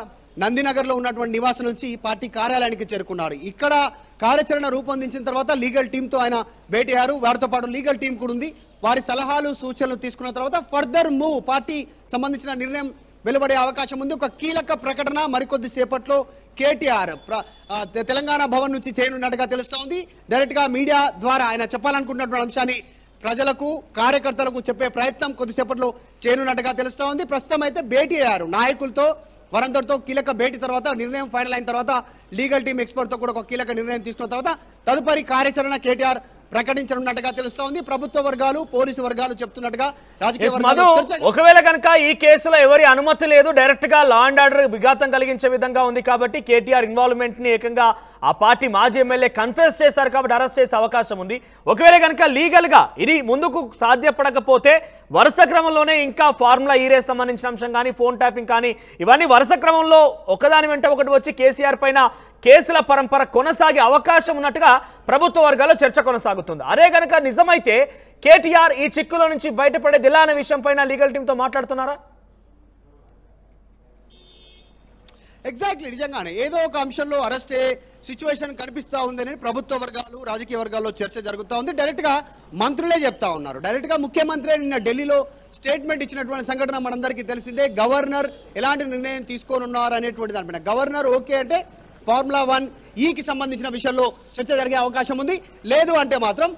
నందినగర్ లో ఉన్నటువంటి నివాసం నుంచి పార్టీ కార్యాలయానికి చేరుకున్నారు. ఇక్కడ కార్యాచరణ రూపొందించిన తర్వాత లీగల్ టీమ్ తో ఆయన భేటీ అయ్యారు. వారితో పాటు లీగల్ టీం కూడా ఉంది. వారి సలహాలు సూచనలు తీసుకున్న తర్వాత ఫర్దర్ మూవ్, పార్టీ సంబంధించిన నిర్ణయం వెలువడే అవకాశం ఉంది. ఒక కీలక ప్రకటన మరికొద్ది సేపట్లో కేటీఆర్ తెలంగాణ భవన్ నుంచి చేయనున్నట్టుగా తెలుస్తా ఉంది. డైరెక్ట్ గా మీడియా ద్వారా ఆయన చెప్పాలనుకుంటున్నటువంటి అంశాన్ని ప్రజలకు, కార్యకర్తలకు చెప్పే ప్రయత్నం కొద్దిసేపట్లో చేయనున్నట్టుగా తెలుస్తా ఉంది. ప్రస్తుతం అయితే భేటీ అయ్యారు నాయకులతో, వారందరితో కీలక భేటీ తర్వాత నిర్ణయం ఫైనల్ అయిన తర్వాత లీగల్ టీం ఎక్స్పర్ట్ తో కూడా ఒక కీలక నిర్ణయం తీసుకున్న తర్వాత తదుపరి కార్యాచరణ కేటీఆర్ ప్రకటించనున్నట్టుగా తెలుస్తా ఉంది. ప్రభుత్వ వర్గాలు పోలీసు వర్గాలు చెప్తున్నట్టుగా రాజకీయ ఒకవేళ కనుక ఈ కేసులో ఎవరి అనుమతి లేదు, డైరెక్ట్ గా లా అండ్ ఆర్డర్ విఘాతం కలిగించే విధంగా ఉంది కాబట్టి కేటీఆర్ ఇన్వాల్వ్మెంట్ ని ఏకంగా ఆ పార్టీ మాజీ ఎమ్మెల్యే కన్ఫెస్ చేశారు కాబట్టి అరెస్ట్ చేసే అవకాశం ఉంది. ఒకవేళ కనుక లీగల్ గా ఇది ముందుకు సాధ్యపడకపోతే వరుస క్రమంలోనే ఇంకా ఫార్ములా ఈ రేస్ సంబంధించిన అంశం కానీ ఫోన్ ట్యాపింగ్ కానీ ఇవన్నీ వరుస క్రమంలో ఒకదాని వెంట ఒకటి వచ్చి కేసీఆర్ పైన కేసుల పరంపర కొనసాగే అవకాశం ఉన్నట్టుగా ప్రభుత్వ వర్గాల్లో చర్చ కొనసాగుతుంది. అదే కనుక నిజమైతే కేటీఆర్ ఈ చిక్కులో నుంచి బయటపడేది ఎలా అనే విషయం పైన లీగల్ టీంతో మాట్లాడుతున్నారా? ఎగ్జాక్ట్లీ, నిజంగానే ఏదో ఒక అంశంలో అరెస్ట్ అయ్యే సిచ్యువేషన్ కనిపిస్తూ ఉందని ప్రభుత్వ వర్గాలు రాజకీయ వర్గాల్లో చర్చ జరుగుతూ ఉంది. డైరెక్ట్ గా మంత్రులే చెప్తా ఉన్నారు. డైరెక్ట్ గా ముఖ్యమంత్రి నిన్న ఢిల్లీలో స్టేట్మెంట్ ఇచ్చినటువంటి సంఘటన మనందరికీ తెలిసిందే. గవర్నర్ ఎలాంటి నిర్ణయం తీసుకోనున్నారు అనేటువంటి దానిపైన గవర్నర్ ఓకే అంటే ఫార్ములా 1 సంబంధించిన విషయంలో చర్చ జరిగే అవకాశం ఉంది. లేదు అంటే మాత్రం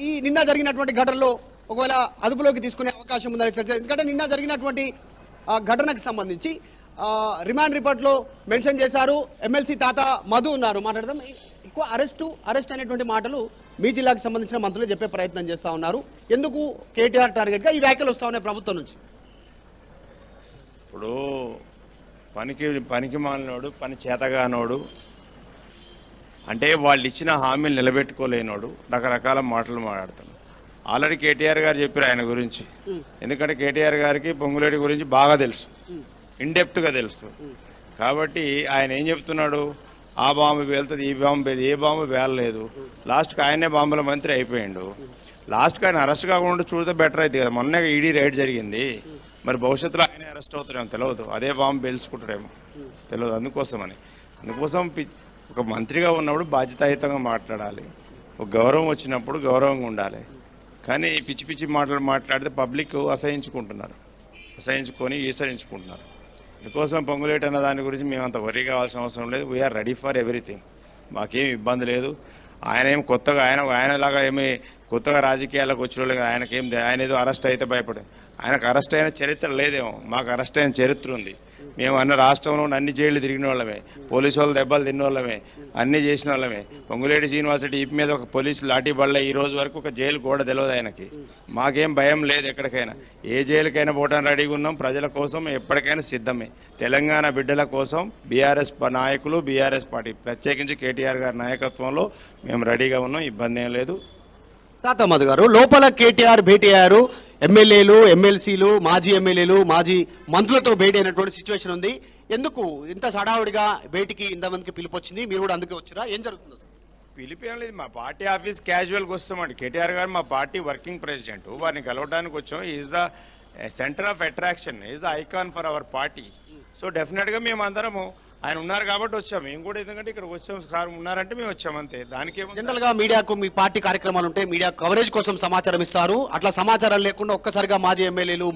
ఈ నిన్న జరిగినటువంటి ఘటనలో ఒకవేళ అదుపులోకి తీసుకునే అవకాశం ఉందని చర్చ. ఎందుకంటే నిన్న జరిగినటువంటి ఘటనకు సంబంధించి రిమాండ్ రిపోర్ట్లో మెన్షన్ చేశారు. ఎమ్మెల్సీ తాత మధు ఉన్నారు. మాట్లాడదాం. ఎక్కువ అరెస్ట్ అనేటువంటి మాటలు మీ జిల్లాకు సంబంధించిన మంత్రులు చెప్పే ప్రయత్నం చేస్తూ ఉన్నారు. ఎందుకు కేటీఆర్ టార్గెట్గా ఈ వ్యాఖ్యలు వస్తూ ఉన్నాయి ప్రభుత్వం నుంచి? ఇప్పుడు పనికి మాలినోడు, పని చేతగానోడు, అంటే వాళ్ళు ఇచ్చిన హామీలు నిలబెట్టుకోలేనోడు రకరకాల మాటలు మాట్లాడతాడు. ఆల్రెడీ కేటీఆర్ గారు చెప్పారు ఆయన గురించి. ఎందుకంటే కేటీఆర్ గారికి పొంగులేటి గురించి బాగా తెలుసు, ఇన్డెప్త్గా తెలుసు. కాబట్టి ఆయన ఏం చెప్తున్నాడు, ఆ బాంబు పేలుతుంది, ఈ బాంబు పేది, ఏ బాంబు పేలలేదు. లాస్ట్కి ఆయనే బాంబుల మంత్రి అయిపోయాడు. లాస్ట్కి ఆయన అరెస్ట్ కాకుండా చూడితే బెటర్ అవుతుంది కదా. మొన్న ఈడీ రైడ్ జరిగింది, మరి భవిష్యత్తులో ఆయనే అరెస్ట్ అవుతారేమో తెలియదు, అదే బాంబు పేల్చుకుంటారేమో తెలియదు. అందుకోసం ఒక మంత్రిగా ఉన్నప్పుడు బాధ్యతాయుతంగా మాట్లాడాలి, ఒక గౌరవం వచ్చినప్పుడు గౌరవంగా ఉండాలి. కానీ పిచ్చి పిచ్చి మాటలు మాట్లాడితే పబ్లిక్ ఈసరించుకుంటున్నారు. అందుకోసం పొంగులేటి అన్న దాని గురించి మేము అంత వరీ కావాల్సిన అవసరం లేదు. We're ready for everything. మాకేం ఇబ్బంది లేదు. ఆయన ఏం కొత్తగా ఆయనలాగా ఏమి కొత్తగా రాజకీయాలకు వచ్చిన వాళ్ళు ఆయన ఏదో అరెస్ట్ అయితే భయపడింది. ఆయనకు అరెస్ట్ అయిన చరిత్ర లేదేమో, మాకు అరెస్ట్ అయిన చరిత్ర ఉంది. మేము రాష్ట్రంలో అన్ని జైళ్ళు తిరిగిన వాళ్ళమే, పోలీసు వాళ్ళు దెబ్బలు తిన్న వాళ్ళమే, అన్నీ చేసిన వాళ్ళమే. పొంగులేటి శ్రీనివాసరెడ్డి ఈపి మీద ఒక పోలీసు లాఠీ బళ్ళ ఈ రోజు వరకు ఒక జైలు కూడా తెలియదు ఆయనకి. మాకేం భయం లేదు. ఎక్కడికైనా ఏ జైలుకైనా పోవడానికి రెడీగా ఉన్నాం. ప్రజల కోసం ఎప్పటికైనా సిద్ధమే. తెలంగాణ బిడ్డల కోసం బీఆర్ఎస్ నాయకులు, బీఆర్ఎస్ పార్టీ ప్రత్యేకించి కేటీఆర్ గారి నాయకత్వంలో మేము రెడీగా ఉన్నాం. ఇబ్బంది ఏం లేదు. తాత మధు గారు, లోపల కేటీఆర్ భేటీ అయ్యారు. ఎమ్మెల్యేలు, ఎమ్మెల్సీలు, మాజీ ఎమ్మెల్యేలు, మాజీ మంత్రులతో భేటీ అయినటువంటి సిచ్యువేషన్ ఉంది. ఎందుకు ఇంత సడావుడిగా భేటీకి ఇంతమందికి పిలుపు వచ్చింది? మీరు కూడా అందుకే వచ్చారా? ఏం జరుగుతుంది? పిలిపేం లేదు. మా పార్టీ ఆఫీస్ క్యాజువల్గా వస్తామండి. కేటీఆర్ గారు మా పార్టీ వర్కింగ్ ప్రెసిడెంట్, వారిని కలవడానికి వచ్చాం. Is the centre of attraction, is the icon for our party. So డెఫినెట్గా మేము అందరము ఆయన ఉన్నారు కాబట్టి వచ్చాము. మేము కూడా ఎందుకంటే ఇక్కడ వచ్చాము, సార్ ఉన్నారంటే మేము వచ్చాము అంతే. దానికి జనరల్ గా మీడియాకు మీ పార్టీ కార్యక్రమాలు ఉంటే మీడియా కవరేజ్ కోసం సమాచారం ఇస్తారు. అట్లా సమాచారం లేకుండా ఒక్కసారిగా మాజీ ఎమ్మెల్యేలు,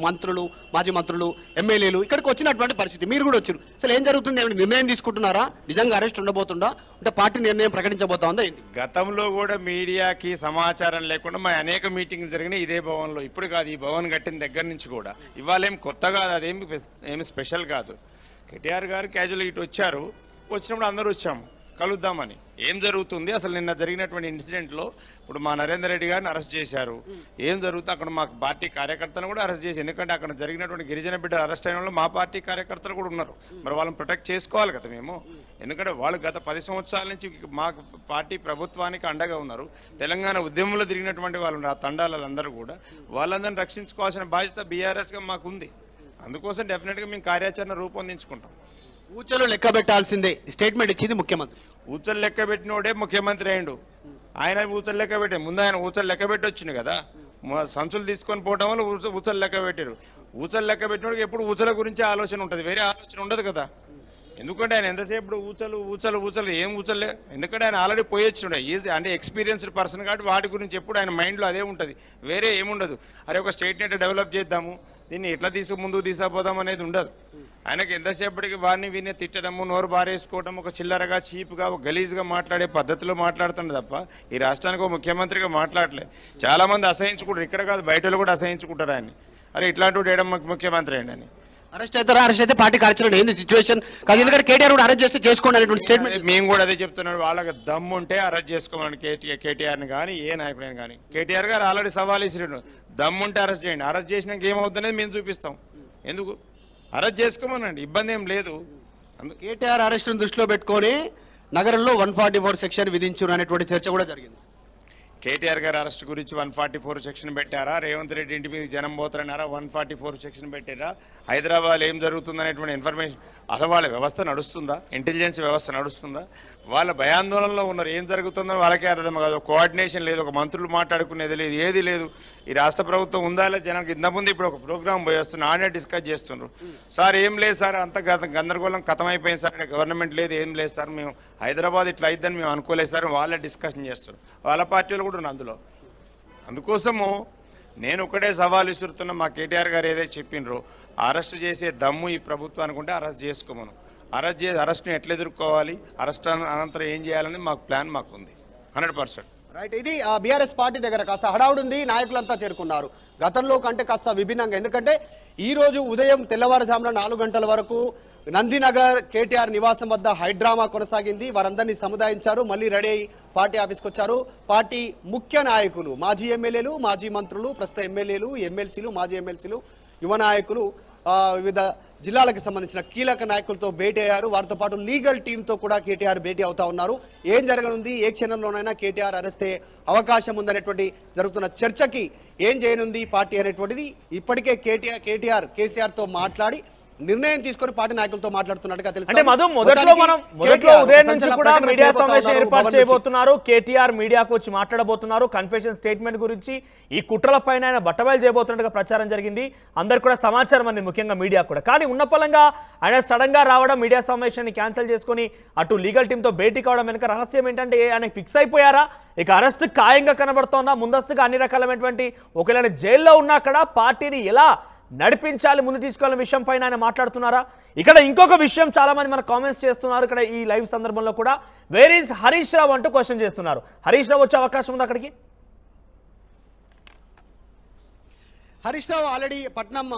మాజీ మంత్రులు, ఎమ్మెల్యేలు ఇక్కడికి వచ్చినటువంటి పరిస్థితి. మీరు కూడా వచ్చారు. అసలు ఏం జరుగుతుంది? ఏమైనా నిర్ణయం తీసుకుంటున్నారా? నిజంగా అరెస్ట్ ఉండబోతుందా? అంటే పార్టీ నిర్ణయం ప్రకటించబోతా ఉందా ఏంటి? గతంలో కూడా మీడియాకి సమాచారం లేకుండా మా అనేక మీటింగ్లు జరిగినాయి ఇదే భవన్లో. ఇప్పుడు కాదు, ఈ భవన్ కట్టిన దగ్గర నుంచి కూడా. ఇవాళ ఏం కొత్తగా అదేమి స్పెషల్ కాదు. కేటీఆర్ గారు క్యాజువల్ ఇటు వచ్చారు. వచ్చినప్పుడు అందరూ వచ్చాము కలుద్దామని. ఏం జరుగుతుంది అసలు? నిన్న జరిగినటువంటి ఇన్సిడెంట్లో ఇప్పుడు మా నరేందర్ రెడ్డి గారిని అరెస్ట్ చేశారు. ఏం జరుగుతుంది అక్కడ? మా పార్టీ కార్యకర్తలను కూడా అరెస్ట్ చేసి, ఎందుకంటే అక్కడ జరిగినటువంటి గిరిజన బిడ్డలు అరెస్ట్ అయిన వాళ్ళు మా పార్టీ కార్యకర్తలు కూడా ఉన్నారు. మరి వాళ్ళని ప్రొటెక్ట్ చేసుకోవాలి కదా మేము. ఎందుకంటే వాళ్ళు గత 10 సంవత్సరాల నుంచి మా పార్టీ ప్రభుత్వానికి అండగా ఉన్నారు. తెలంగాణ ఉద్యమంలో తిరిగినటువంటి వాళ్ళు ఉన్నారు. ఆ తండాలందరూ కూడా వాళ్ళందరినీ రక్షించుకోవాల్సిన బాధ్యత బీఆర్ఎస్గా మాకుంది. అందుకోసం డెఫినెట్గా మేము కార్యాచరణ రూపొందించుకుంటాం. ఊచలు లెక్క పెట్టాల్సిందే స్టేట్మెంట్ ఇచ్చింది ముఖ్యమంత్రి. ఊచలు లెక్క పెట్టినోడే ముఖ్యమంత్రి అయ్యిండు. ఆయన ఊచలు లెక్క పెట్టే ముందు ఆయన ఊచలు లెక్క పెట్టి వచ్చిండు కదా. సంచులు తీసుకొని పోవడం వల్ల ఊచలు లెక్క పెట్టారు. ఊచలు లెక్క పెట్టినోడికి ఎప్పుడు ఊచల గురించి ఆలోచన ఉంటుంది, వేరే ఆలోచన ఉండదు కదా. ఎందుకంటే ఆయన ఎంతసేపు ఊచలు ఏం ఊచలే. ఎందుకంటే ఆయన ఆల్రెడీ పోయి వచ్చిండే. ఈజీ అంటే ఎక్స్పీరియన్స్డ్ పర్సన్ కాబట్టి వాటి గురించి ఎప్పుడు ఆయన మైండ్లో అదే ఉంటుంది, వేరే ఏముండదు. అరే ఒక స్టేట్ని డెవలప్ చేద్దాము, దీన్ని ఎట్లా ముందుకు తీసుకుపోదాం అనేది ఉండదు. ఆయనకి ఎంతసేపటికి వారిని వీరిని తిట్టడము, నోరు బారేసుకోవడం, ఒక చిల్లరగా చీప్గా ఒక గలీజ్గా మాట్లాడే పద్ధతిలో మాట్లాడుతుంది తప్ప ఈ రాష్ట్రానికి ఒక ముఖ్యమంత్రిగా మాట్లాడలే. చాలామంది అసహించుకుంటారు, ఇక్కడ కాదు బయటలో కూడా అసహించుకుంటారు ఆయన్ని. అరే ఇట్లాంటి వేయడం ముఖ్యమంత్రి అండి అని. అరెస్ట్ అయితే పార్టీ కార్యాచరణ ఏంది సిచ్యువేషన్ కాదు, ఎందుకంటే కేటీఆర్ కూడా అరెస్ట్ చేస్తే చేసుకోండి అనేటువంటి స్టేట్మెంట్. మేము కూడా అదే చెప్తున్నాడు, వాళ్ళకి దమ్ము ఉంటే అరెస్ట్ చేసుకోమని కేటీఆర్ని కానీ ఏ నాయకుడిని కానీ. కేటీఆర్ గారు ఆల్రెడీ సవాల్ ఇచ్చినట్టు దమ్ము ఉంటే అరెస్ట్ చేయండి, అరెస్ట్ చేసినాక ఏమవుతుందనేది మేము చూపిస్తాం. ఎందుకు అరెస్ట్ చేసుకోమనండి, ఇబ్బంది ఏం లేదు. కేటీఆర్ అరెస్టును దృష్టిలో పెట్టుకొని నగరంలో 144 సెక్షన్ విధించారు అనేటువంటి చర్చ కూడా జరిగింది. కేటీఆర్ గారి అరెస్ట్ గురించి 144 సెక్షన్ పెట్టారా? రేవంత్ రెడ్డి ఇంటి మీద జనం పోతారన్నారా? 144 సెక్షన్ పెట్టారా? హైదరాబాద్ ఏం జరుగుతుందనేటువంటి ఇన్ఫర్మేషన్ అసలు వాళ్ళ వ్యవస్థ నడుస్తుందా? ఇంటెలిజెన్స్ వ్యవస్థ నడుస్తుందా? వాళ్ళ భయాందోళనలో ఉన్నారు, ఏం జరుగుతుందో వాళ్ళకే అర్థం కాదు. కోఆర్డినేషన్ లేదు, ఒక మంత్రులు మాట్లాడుకునేది లేదు, ఏది లేదు. ఈ రాష్ట్ర ప్రభుత్వం ఉందా లేదా జనానికి ఇంతకుముందు ఇప్పుడు ఒక ప్రోగ్రామ్ పోయి వస్తున్నారు, ఆడే డిస్కస్ చేస్తున్నారు. సార్ ఏం లేదు సార్, అంత గందరగోళం కథమైపోయింది సార్, గవర్నమెంట్ లేదు, ఏం లేదు సార్, మేము హైదరాబాద్ ఇట్లా అయిద్దని మేము అనుకోలేదు సార్, వాళ్ళే డిస్కషన్ చేస్తున్నారు. వాళ్ళ పార్టీలు కూడా అందులో. అందుకోసము నేను ఒకటే సవాల్ విసురుతున్నా, మా కేటీఆర్ గారు ఏదైతే చెప్పినరో అరెస్ట్ చేసే దమ్ము ఈ ప్రభుత్వం అనుకుంటే అరెస్ట్ చేసుకోమను. అరెస్ట్ని ఎట్లా ఎదుర్కోవాలి, అరెస్ట్ అనంతరం ఏం చేయాలని మాకు ప్లాన్ మాకు ఉంది 100%. రైట్, ఇది బీఆర్ఎస్ పార్టీ దగ్గర కాస్త హడావుడి ఉంది, నాయకులంతా చేరుకున్నారు. గతంలో కంటే కాస్త విభిన్నంగా, ఎందుకంటే ఈ రోజు ఉదయం తెల్లవారుజామున 4 గంటల వరకు నందినగర్ కేటీఆర్ నివాసం వద్ద హైడ్రామా కొనసాగింది. వారందరినీ సముదాయించారు, మళ్ళీ రెడీ అయ్యి పార్టీ ఆఫీస్కి వచ్చారు. పార్టీ ముఖ్య నాయకులు, మాజీ ఎమ్మెల్యేలు, మాజీ మంత్రులు, ప్రస్తుత ఎమ్మెల్యేలు, ఎమ్మెల్సీలు, మాజీ ఎమ్మెల్సీలు, యువ నాయకులు, వివిధ జిల్లాలకు సంబంధించిన కీలక నాయకులతో భేటీ అయ్యారు. వారితో పాటు లీగల్ టీంతో కూడా కేటీఆర్ భేటీ అవుతా ఉన్నారు. ఏం జరగనుంది, ఏ క్షణంలోనైనా కేటీఆర్ అరెస్ట్ అయ్యే అవకాశం ఉందనేటువంటి జరుగుతున్న చర్చకి ఏం చేయనుంది పార్టీ అనేటువంటిది ఇప్పటికే కేసీఆర్తో మాట్లాడి నిర్ణయం తీసుకొని పార్టీ నాయకులతో మాట్లాడుతున్నట్టుగా తెలుసు. అంటే మొదట్లో ఉదయం నుంచి కూడా మీడియా సమావేశం ఏర్పాటు చేయబోతున్నారు. కేటీఆర్ మీడియాకు వచ్చి మాట్లాడబోతున్నారు. కన్ఫెషన్ స్టేట్మెంట్ గురించి, ఈ కుట్రలపైన ఆయన బట్టబయలు చేయబోతున్నట్టుగా ప్రచారం జరిగింది. అందరు కూడా సమాచారం అంది, ముఖ్యంగా మీడియా కూడా. కానీ ఉన్న పలంగా ఆయన సడన్ గా రావడం, మీడియా సమావేశాన్ని క్యాన్సిల్ చేసుకుని అటు లీగల్ టీంతో భేటీ కావడం వెనుక రహస్యం ఏంటంటే ఆయన ఫిక్స్ అయిపోయారా, ఇక అరెస్ట్ ఖాయంగా కనబడుతోందా, ముందస్తుగా అన్ని రకాలైనటువంటి ఒకవేళ జైల్లో ఉన్నా అక్కడ పార్టీని ఎలా నడిపించాలి, ముందు తీసుకోవాలనే విషయం పైన ఆయన మాట్లాడుతున్నారా? ఇక్కడ ఇంకొక విషయం చాలా మంది మన కామెంట్స్ చేస్తున్నారు. ఇక్కడ ఈ లైవ్ సందర్భంలో కూడా వేర్ ఈజ్ హరీష్ రావు అంటూ క్వశ్చన్ చేస్తున్నారు. హరీష్ రావు వచ్చే అవకాశం ఉంది అక్కడికి? హరీష్ రావు ఆల్రెడీ పట్నం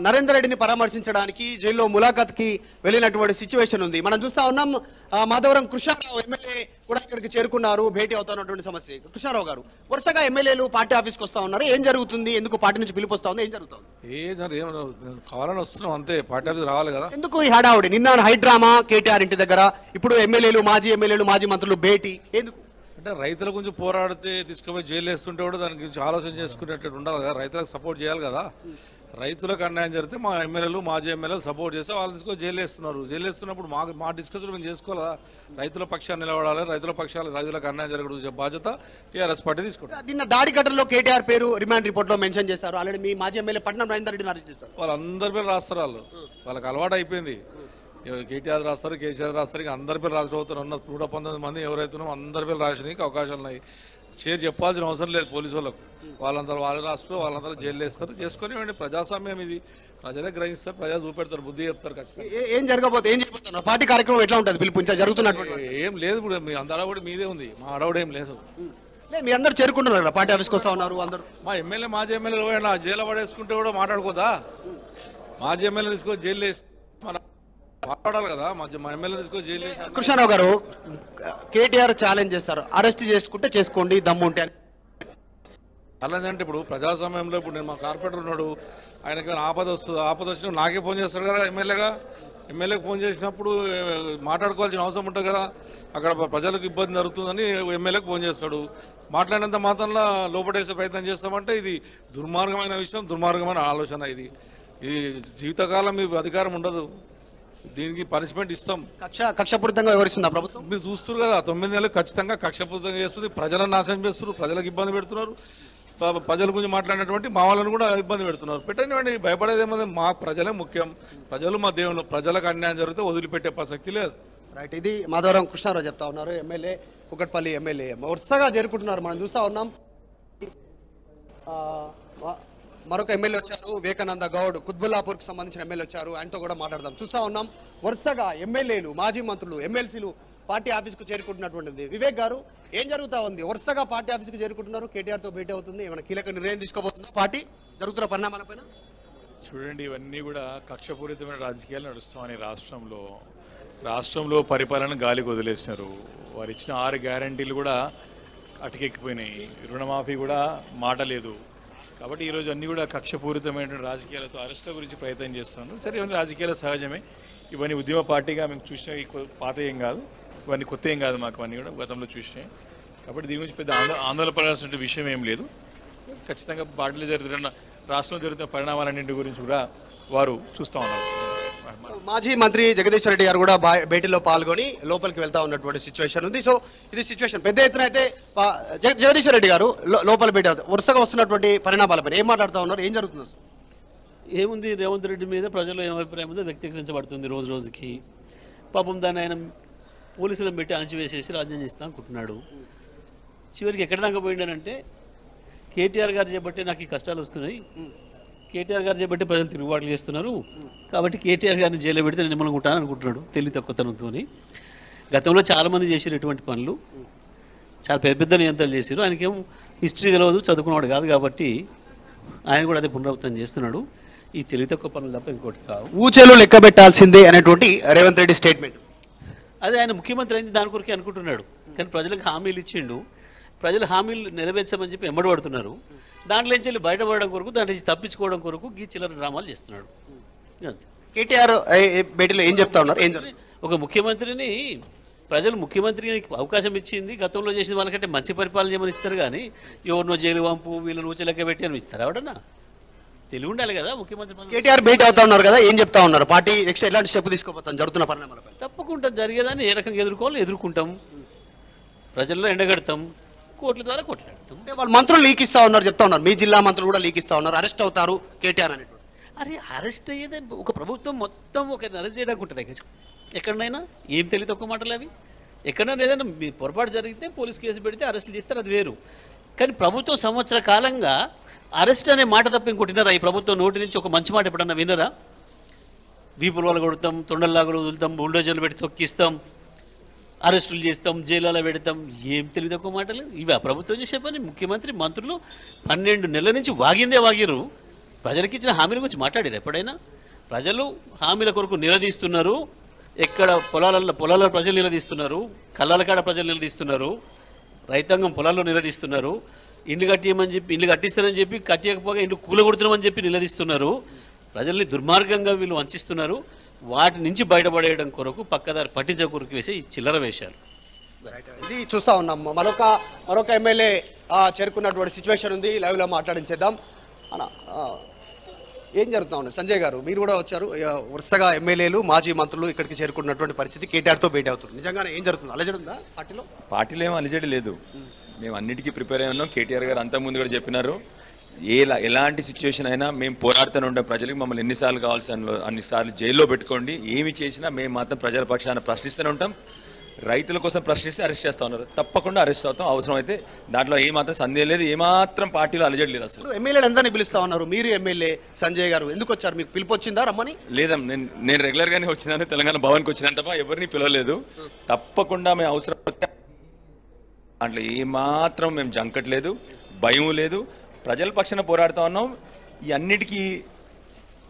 నరేందర్ రెడ్డిని పరామర్శించడానికి జైల్లో ములాఖాత్కి వెళ్ళినటువంటి సిచ్యువేషన్ ఉంది. మనం చూస్తా ఉన్నాం. మాధవరం కృష్ణారావు ఎమ్మెల్యే కూడా ఇక్కడికి చేరుకున్నారు, భేటీ అవుతున్నటువంటి సమస్య. కృష్ణారావు గారు, వరుసగా ఎమ్మెల్యేలు పార్టీ ఆఫీస్కి వస్తా ఉన్నారు, ఏం జరుగుతుంది, ఎందుకు పార్టీ నుంచి పిలుపు వస్తా ఉంది, ఏం జరుగుతుంది? కావాలని వస్తున్నాం అంతే, పార్టీ ఆఫీస్ రావాలి కదా. ఎందుకు ఈ హడావుడి? నిన్న హైడ్రామా కేటీఆర్ ఇంటి దగ్గర, ఇప్పుడు ఎమ్మెల్యేలు, మాజీ మంత్రులు భేటీ ఎందుకు? అంటే రైతుల గురించి పోరాడితే తీసుకుపోయి జైలు వేస్తుంటే కూడా దాని గురించి ఆలోచన చేసుకునేటట్టు ఉండాలి కదా, రైతులకు సపోర్ట్ చేయాలి కదా. రైతులకు అన్యాయం జరిగితే మా ఎమ్మెల్యేలు, మాజీ ఎమ్మెల్యేలు సపోర్ట్ చేస్తే వాళ్ళు తీసుకొని జైలు వేస్తున్నారు. జైలు వేస్తున్నప్పుడు మా డిస్కషన్ మేము చేసుకోవాలా, రైతుల పక్షాన్ని నిలబడాలి, రైతులకు అన్యాయం జరగడం బాధ్యత టీఆర్ఎస్ పార్టీ తీసుకుంటారు. నిన్న దాడి ఘటనలో కేటీఆర్ పేరు రిమాండ్ రిపోర్ట్ లో మెన్షన్ చేశారు. ఆల్రెడీ మీ మాజీ ఎమ్మెల్యే పట్నం నరేందర్ రెడ్డిని అరెస్ట్ చేశారు. వాళ్ళందరి పేరు రాస్తారు, వాళ్ళకి అలవాటు అయిపోయింది. కేటీఆర్ రాస్తారు, కేసీఆర్ రాస్తారు, ఇక అందరి పేరు రాసిపోతారు. 119 మంది ఎవరైతున్నామో అందరి పేరు రాసడానికి అవకాశాలు ఉన్నాయి. చెప్పాల్సిన అవసరం లేదు పోలీసు వాళ్ళకు, వాళ్ళందరూ వాళ్ళు రాస్తారు, వాళ్ళందరూ జైలు వేస్తారు. చేసుకుని ప్రజాస్వామ్యం ఇది, ప్రజలే గ్రహిస్తారు, ప్రజలు చూపెడతారు, బుద్ధి చెప్తారు. ఖచ్చితంగా ఏం జరగబోతే ఏం చెప్తున్నారు, పార్టీ కార్యక్రమం ఎట్లా ఉంటుంది, పిలుపు ఇంత జరుగుతున్నట్టు ఏం లేదు. ఇప్పుడు మీ అందరూ కూడా మీదే ఉంది, మా అడవుడు ఏం లేదు. మీ అందరు చేరుకుంటున్నారు కదా, పార్టీ ఆఫీస్కి వస్తా ఉన్నారు అందరూ. మా ఎమ్మెల్యే, మాజీ ఎమ్మెల్యేలు జైలు పడేసుకుంటే కూడా మాట్లాడుకోదా? మాజీ ఎమ్మెల్యే తీసుకొని జైలు వేస్తే మాట్లాడాలి కదా, మా ఎమ్మెల్యే తీసుకొని జైలు వేసి. కృష్ణారావు గారు, కేటీఆర్ ఛాలెంజ్ చేస్తారు, అరెస్ట్ చేసుకుంటే చేసుకోండి దమ్ము ఉంటే. ఛాలెంజ్ అంటే ఇప్పుడు ప్రజాస్వామ్యంలో ఇప్పుడు నేను మా కార్పొరేటర్ ఉన్నాడు, ఆయనకి ఆపద వస్తుంది, ఆపద వచ్చినప్పుడు నాకే ఫోన్ చేస్తాడు కదా ఎమ్మెల్యేకి ఫోన్ చేసినప్పుడు మాట్లాడుకోవాల్సిన అవసరం ఉంటుంది కదా. అక్కడ ప్రజలకు ఇబ్బంది జరుగుతుందని ఎమ్మెల్యేకి ఫోన్ చేస్తాడు. మాట్లాడినంత మాత్రంలో లోపటేసే ప్రయత్నం చేస్తామంటే ఇది దుర్మార్గమైన విషయం, దుర్మార్గమైన ఆలోచన. ఇది జీవితకాలం మీకు అధికారం ఉండదు, దీనికి పనిష్మెంట్ ఇస్తాం. కక్షపూరితంగా వివరిస్తుందా ప్రభుత్వం? మీరు చూస్తున్నారు కదా, 9 నెలలు ఖచ్చితంగా కక్షపూరితంగా చేస్తుంది. ప్రజలను నాశనం చేస్తున్నారు, ప్రజలకు ఇబ్బంది పెడుతున్నారు. ప్రజల గురించి మాట్లాడినటువంటి మా వాళ్ళని కూడా ఇబ్బంది పెడుతున్నారు. పెట్టండి, భయపడేది ఏమో, మా ప్రజలే ముఖ్యం, ప్రజలు మా దేవుళ్ళు. ప్రజలకు అన్యాయం జరిగితే వదిలిపెట్టే ప్రసక్తి లేదు. రైట్, ఇది మాధవరం కృష్ణారావు చెప్తా ఉన్నారు, ఎమ్మెల్యే, కుకట్పల్లి ఎమ్మెల్యే. వరుసగా చేరుకుంటున్నారు, మనం చూస్తా ఉన్నాం. మరొక ఎమ్మెల్యే వచ్చారు, వివేకానంద గౌడ్, కుత్బుల్లాపూర్కి సంబంధించిన ఎమ్మెల్యే వచ్చారు, ఆయనతో కూడా మాట్లాడదాం. చూస్తా ఉన్నాం వరుసగా ఎమ్మెల్యేలు, మాజీ మంత్రులు, ఎమ్మెల్సీలు పార్టీ ఆఫీస్కు చేరుకుంటున్నటువంటిది. వివేక్ గారు, ఏం జరుగుతా ఉంది? వరుసగా పార్టీ ఆఫీస్కు చేరుకుంటున్నారు, కేటీఆర్తో భేటీ అవుతుంది, ఏమైనా కీలక నిర్ణయం తీసుకోబోతుందా పార్టీ జరుగుతున్న పరిణామాలపైన? చూడండి, ఇవన్నీ కూడా కక్షపూరితమైన రాజకీయాలు నడుస్తామని రాష్ట్రంలో పరిపాలన గాలికి వదిలేసినారు. వారు ఇచ్చిన 6 గ్యారంటీలు కూడా అటకెక్కిపోయినాయి. రుణమాఫీ కూడా మాట లేదు. కాబట్టి ఈరోజు అన్నీ కూడా కక్షపూరితమైన రాజకీయాలతో అరెస్ట్ల గురించి ప్రయత్నం చేస్తున్నారు. సరే, ఇవన్నీ రాజకీయాలు సహజమే. ఇవన్నీ ఉద్యమ పార్టీగా మేము చూసిన పాత ఏం కాదు, ఇవన్నీ కొత్త ఏం కాదు, మాకు అన్నీ కూడా గతంలో చూసినాయి. కాబట్టి దీని గురించి పెద్ద ఆందోళన పడాల్సిన విషయం ఏం లేదు. ఖచ్చితంగా పార్టీలో జరుగుతున్న రాష్ట్రంలో జరుగుతున్న పరిణామాలన్నింటి గురించి కూడా వారు చూస్తూ ఉన్నారు. మాజీ మంత్రి జగదీశ్వర్ రెడ్డి గారు కూడా భేటీలో పాల్గొని లోపలికి వెళ్తా ఉన్నటువంటి సిచ్యువేషన్ ఉంది. సో ఇది సిచ్యువేషన్ పెద్ద ఎత్తున అయితే జగదీశ్వర్ రెడ్డి గారు లోపల భేటీ అవుతారు. వరుసగా వస్తున్నటువంటి పరిణామాలపై ఏం మాట్లాడుతూ ఉన్నారు, ఏం జరుగుతుంది? ఏముంది, రేవంత్ రెడ్డి మీద ప్రజల్లో ఏం అభిప్రాయం ఉందో వ్యక్తీకరించబడుతుంది రోజు రోజుకి. పాపం దాన్ని ఆయన పోలీసులను పెట్టి అణచివేసేసి రాజ్యం చేస్తా అనుకుంటున్నాడు. చివరికి ఎక్కడ దాకా పోయిండానంటే కేటీఆర్ గారు చేపట్టే నాకు ఈ కష్టాలు వస్తున్నాయి, కేటీఆర్ గారు చేపట్టి ప్రజలు తిరుగుబాట్లు చేస్తున్నారు, కాబట్టి కేటీఆర్ గారిని జైల్లో పెడితే నేను నిమ్మలంగా ఉంటాను అనుకుంటున్నాడు తెలివి తక్కువతనంతో. గతంలో చాలామంది చేసారు ఇటువంటి పనులు, చాలా పెద్ద పెద్ద నియంత్రణలు చేశారు. ఆయనకేం హిస్టరీ తెలియదు, చదువుకున్నవాడు కాదు, కాబట్టి ఆయన కూడా అదే పునరావృతం చేస్తున్నాడు. ఈ తెలివి తక్కువ పనులు తప్ప ఇంకోటి కావు. ఊచలు లెక్క పెట్టాల్సిందే అనేటువంటి రేవంత్ రెడ్డి స్టేట్మెంట్. అదే ఆయన ముఖ్యమంత్రి అయింది దాని కొరకే అనుకుంటున్నాడు, కానీ ప్రజలకు హామీలు ఇచ్చిండు. ప్రజలు హామీలు నెరవేర్చమని చెప్పి ఎంబడబడుతున్నారు. దాంట్లో నుంచి వెళ్ళి బయటపడడం కొరకు, దాంట్లో నుంచి తప్పించుకోవడం కొరకు ఈ చిల్లర డ్రామాలు చేస్తున్నాడు. కేటీఆర్ భేటీలో ఏం చెప్తా ఉన్నారు? ఒక ముఖ్యమంత్రిని ప్రజలు ముఖ్యమంత్రికి అవకాశం ఇచ్చింది, గతంలో చేసిన వాళ్ళకంటే మంచి పరిపాలన చేయమని ఇస్తారు, కానీ ఎవరినో జైలు వంపు వీళ్ళని ఊచలెక్క పెట్టి అని ఇస్తారు. ఎవడన్నా తెలివి ఉండాలి కదా ముఖ్యమంత్రి. కేటీఆర్ భేటీ అవుతా ఉన్నారు కదా, ఏం చెప్తా ఉన్నారు? పార్టీ నెక్స్ట్ ఎలాంటి స్టెప్ తీసుకోబోతాం జరుగుతున్న పరిణామాలపై? తప్పకుండా జరిగేదాన్ని ఏ రకంగా ఎదుర్కోవాలో ఎదుర్కొంటాం, ప్రజల్లో ఎండగడతాం, కోట్ల ద్వారా కొట్లాడతాం. వాళ్ళు మంత్రులు లీక్ ఇస్తా ఉన్నారు, చెప్తా ఉన్నారు. మీ జిల్లా మంత్రులు కూడా లీక్ ఇస్తా ఉన్నారు, అరెస్ట్ అవుతారు కేటీఆర్ అనేటువంటి. అరే అరెస్ట్ అయ్యేదే ఒక ప్రభుత్వం మొత్తం ఒక అరెస్ట్ చేయడానికి ఉంటుంది. ఎక్కడైనా ఏం తెలియదు ఒక్క మాటలు అవి. ఎక్కడైనా ఏదైనా మీ పొరపాటు జరిగితే పోలీస్ కేసు పెడితే అరెస్టులు చేస్తారు, అది వేరు. కానీ ప్రభుత్వం సంవత్సర కాలంగా అరెస్ట్ అనే మాట తప్ప ఇంకోటి వినరా? ఈ ప్రభుత్వం నోటి నుంచి ఒక మంచి మాట ఎప్పుడన్నా వినరా? వీపుల వాళ్ళు కొడతాం, తొండల్లాగులు వదులుతాం, బుల్డోజర్లు పెట్టి తొక్కిస్తాం, అరెస్టులు చేస్తాం, జైలులో పెడతాం. ఏం తెలియదు తక్కువ మాటలు ఇవి. ఆ ప్రభుత్వం చేసే పని. ముఖ్యమంత్రి మంత్రులు 12 నెలల నుంచి వాగిరు. ప్రజలకు ఇచ్చిన హామీల గురించి మాట్లాడారు ఎప్పుడైనా? ప్రజలు హామీల కొరకు నిలదీస్తున్నారు. ఎక్కడ పొలాలలో ప్రజలు నిలదీస్తున్నారు, కళ్ళల కాడ ప్రజలు నిలదీస్తున్నారు, రైతాంగం పొలాల్లో నిలదీస్తున్నారు. ఇండ్లు కట్టియమని చెప్పి, ఇండ్లు కట్టిస్తారని చెప్పి కట్టియకపోగా ఇండ్లు కూలగొడుతున్నామని చెప్పి నిలదీస్తున్నారు. ప్రజల్ని దుర్మార్గంగా వీళ్ళు వంచిస్తున్నారు. వాటి నుంచి బయటపడేయడం కొరకు పక్కదారి పట్టించే కొరకు వేసే ఈ చిల్లర వేషాలు. ఇది చూస్తా ఉన్నాం. మరొక ఎమ్మెల్యే చేరుకున్నటువంటి సిచ్యువేషన్ ఉంది, లైవ్లో మాట్లాడించేద్దాం. అన్న ఏం జరుగుతా ఉంది? సంజయ్ గారు మీరు కూడా వచ్చారు. వరుసగా ఎమ్మెల్యేలు మాజీ మంత్రులు ఇక్కడికి చేరుకున్నటువంటి పరిస్థితి, కేటీఆర్తో భేటీ అవుతుంది. నిజంగానే ఏం జరుగుతుంది? అలజడి ఉందా పార్టీలో? పార్టీలో ఏమో అలజడి లేదు, మేము అన్నిటికీ ప్రిపేర్ అయి ఉన్నాం. కేటీఆర్ గారు అంతకుముందు కూడా చెప్పినారు, ఎలాంటి సిచ్యువేషన్ అయినా మేము పోరాడుతూనే ఉంటాం. ప్రజలకు మమ్మల్ని ఎన్నిసార్లు కావాల్సిన అన్నిసార్లు జైల్లో పెట్టుకోండి, ఏమి చేసినా మేము మాత్రం ప్రజల పక్షాన ప్రశ్నిస్తూనే ఉంటాం. రైతుల కోసం ప్రశ్నిస్తే అరెస్ట్ చేస్తూ ఉన్నారు, తప్పకుండా అరెస్ట్ అవుతాం. అవసరం అయితే దాంట్లో ఏమాత్రం సందేహం లేదు, ఏమాత్రం పార్టీలో అలజడి లేదు. అసలు ఎమ్మెల్యేలు అందరినీ పిలుస్తా ఉన్నారు, మీరు ఎమ్మెల్యే సంజయ్ గారు ఎందుకు వచ్చారు? మీకు పిలుపు వచ్చిందా రమ్మని? లేదా, నేను రెగ్యులర్గానే వచ్చినాను, తెలంగాణ భవన్కి వచ్చినాను తప్ప ఎవరిని పిలవలేదు. తప్పకుండా మేము అవసరం దాంట్లో ఏమాత్రం మేము జంకట్లేదు, భయం లేదు, ప్రజల పక్షాన పోరాడుతూ ఉన్నాం.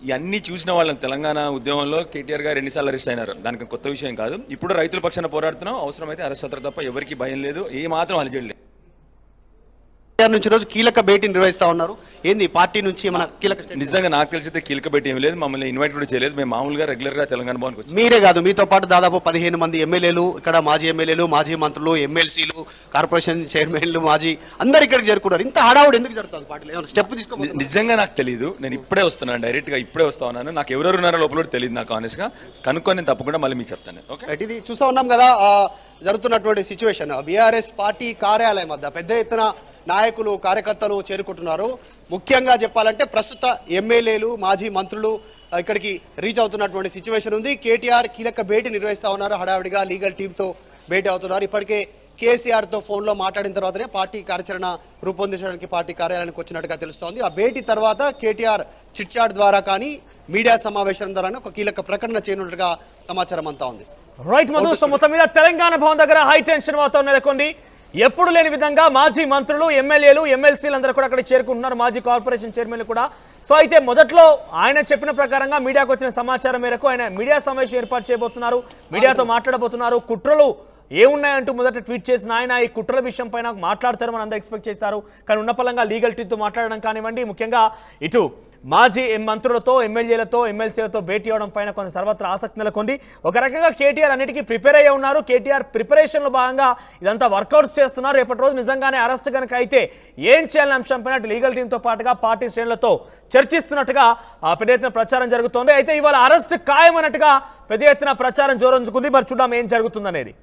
ఇవన్నీ చూసిన వాళ్ళని తెలంగాణ ఉద్యమంలో కేటీఆర్ గారు ఎన్నిసార్లు అరెస్ట్ అయినారు, దానికి కొత్త విషయం కాదు. ఇప్పుడు రైతుల పక్షాన పోరాడుతున్నాం, అవసరమైతే అరెస్ట్ అవుతారు తప్ప ఎవరికి భయం లేదు, ఏ మాత్రం అలజడి లేదు. నుంచి రోజు కీలక భేటీ నిర్వహిస్తా ఉన్నారు, ఏంది పార్టీ నుంచి మన కీలక? నిజంగా నాకు తెలిసితే కీలక భేటీ ఏమి లేదు, మమ్మల్ని ఇన్వైట్ కూడా చేయలేదు. మేము మామూలుగా రెగ్యులర్గా తెలంగాణ భవన్కి వచ్చి. మీరే కాదు, మీతో పాటు దాదాపు 15 మంది ఎమ్మెల్యేలు ఇక్కడ, మాజీ ఎమ్మెల్యేలు, మాజీ మంత్రులు, ఎమ్మెల్సీలు, కార్పొరేషన్ చైర్మన్లు, మాజీ అందరు ఇక్కడికి చేరుకున్నారు. ఇంత హడావుడు ఎందుకు జరుగుతుంది పార్టీలో? స్టెప్ తీసుకో. నిజంగా నాకు తెలియదు, నేను ఇప్పుడే వస్తున్నాను, డైరెక్ట్గా ఇప్పుడే వస్తా ఉన్నాను. నాకు ఎవరెవరు ఉన్నారో లోపల తెలియదు నాకు ఆనెస్ట్గా. కనుక్కొని నేను తప్పకుండా మళ్ళీ మీకు చెప్తాను. ఓకే, ఇది చూస్తా ఉన్నాం కదా జరుగుతున్నటువంటి సిచ్యువేషన్. బీఆర్ఎస్ పార్టీ కార్యాలయం వద్ద పెద్ద ఎత్తున నాయకులు, కార్యకర్తలు చేరుకుంటున్నారు. ముఖ్యంగా చెప్పాలంటే ప్రస్తుత ఎమ్మెల్యేలు, మాజీ మంత్రులు ఇక్కడికి రీచ్ అవుతున్నటువంటి సిచ్యువేషన్ ఉంది. కేటీఆర్ కీలక భేటీ నిర్వహిస్తా ఉన్నారు, హడావిడిగా లీగల్ టీంతో భేటీ అవుతున్నారు. ఇప్పటికే కేసీఆర్తో ఫోన్లో మాట్లాడిన తర్వాతనే పార్టీ కార్యాచరణ రూపొందించడానికి పార్టీ కార్యాలయానికి వచ్చినట్టుగా తెలుస్తోంది. ఆ భేటీ తర్వాత కేటీఆర్ చిట్ చాట్ ద్వారా కానీ మీడియా సమావేశం ద్వారా ఒక కీలక ప్రకటన చేయనున్నట్టుగా సమాచారం అంతా ఉంది. రైట్ మధు, మొత్తం మీద తెలంగాణ భవన్ దగ్గర హై టెన్షన్ వాతావరణం నెలకొంది. ఎప్పుడు లేని విధంగా మాజీ మంత్రులు, ఎమ్మెల్యేలు, ఎమ్మెల్సీలు అందరూ కూడా అక్కడ చేరుకుంటున్నారు. మాజీ కార్పొరేషన్ చైర్మన్లు కూడా సో అయితే మొదట్లో ఆయన చెప్పిన ప్రకారంగా మీడియాకు వచ్చిన సమాచారం మేరకు ఆయన మీడియా సమావేశం ఏర్పాటు చేయబోతున్నారు, మీడియాతో మాట్లాడబోతున్నారు. కుట్రలు ఏమున్నాయంటూ మొదట ట్వీట్ చేసిన ఆయన ఈ కుట్రల విషయం పైన మాట్లాడతారు మనం అందరూ ఎక్స్పెక్ట్ చేశారు. కానీ ఉన్న పలంగా లీగల్ టీమ్తో మాట్లాడడం కానివ్వండి, ముఖ్యంగా ఇటు మాజీ మంత్రులతో, ఎమ్మెల్యేలతో, ఎమ్మెల్సీలతో భేటీ అవడం పైన కొన్ని సర్వత్రా ఆసక్తి నెలకొంది. ఒక రకంగా కేటీఆర్ అన్నిటికీ ప్రిపేర్ అయ్యి ఉన్నారు. కేటీఆర్ ప్రిపరేషన్లో భాగంగా ఇదంతా వర్కౌట్స్ చేస్తున్నారు. రేపటి రోజు నిజంగానే అరెస్ట్ కనుక అయితే ఏం చేయాలనే అంశం పైన లీగల్ టీంతో పాటుగా పార్టీ శ్రేణులతో చర్చిస్తున్నట్టుగా పెద్ద ఎత్తున ప్రచారం జరుగుతోంది. అయితే ఇవాళ అరెస్ట్ ఖాయమన్నట్టుగా పెద్ద ఎత్తున ప్రచారం జోరందుకుంది. మరి చూద్దాం ఏం జరుగుతుందనేది.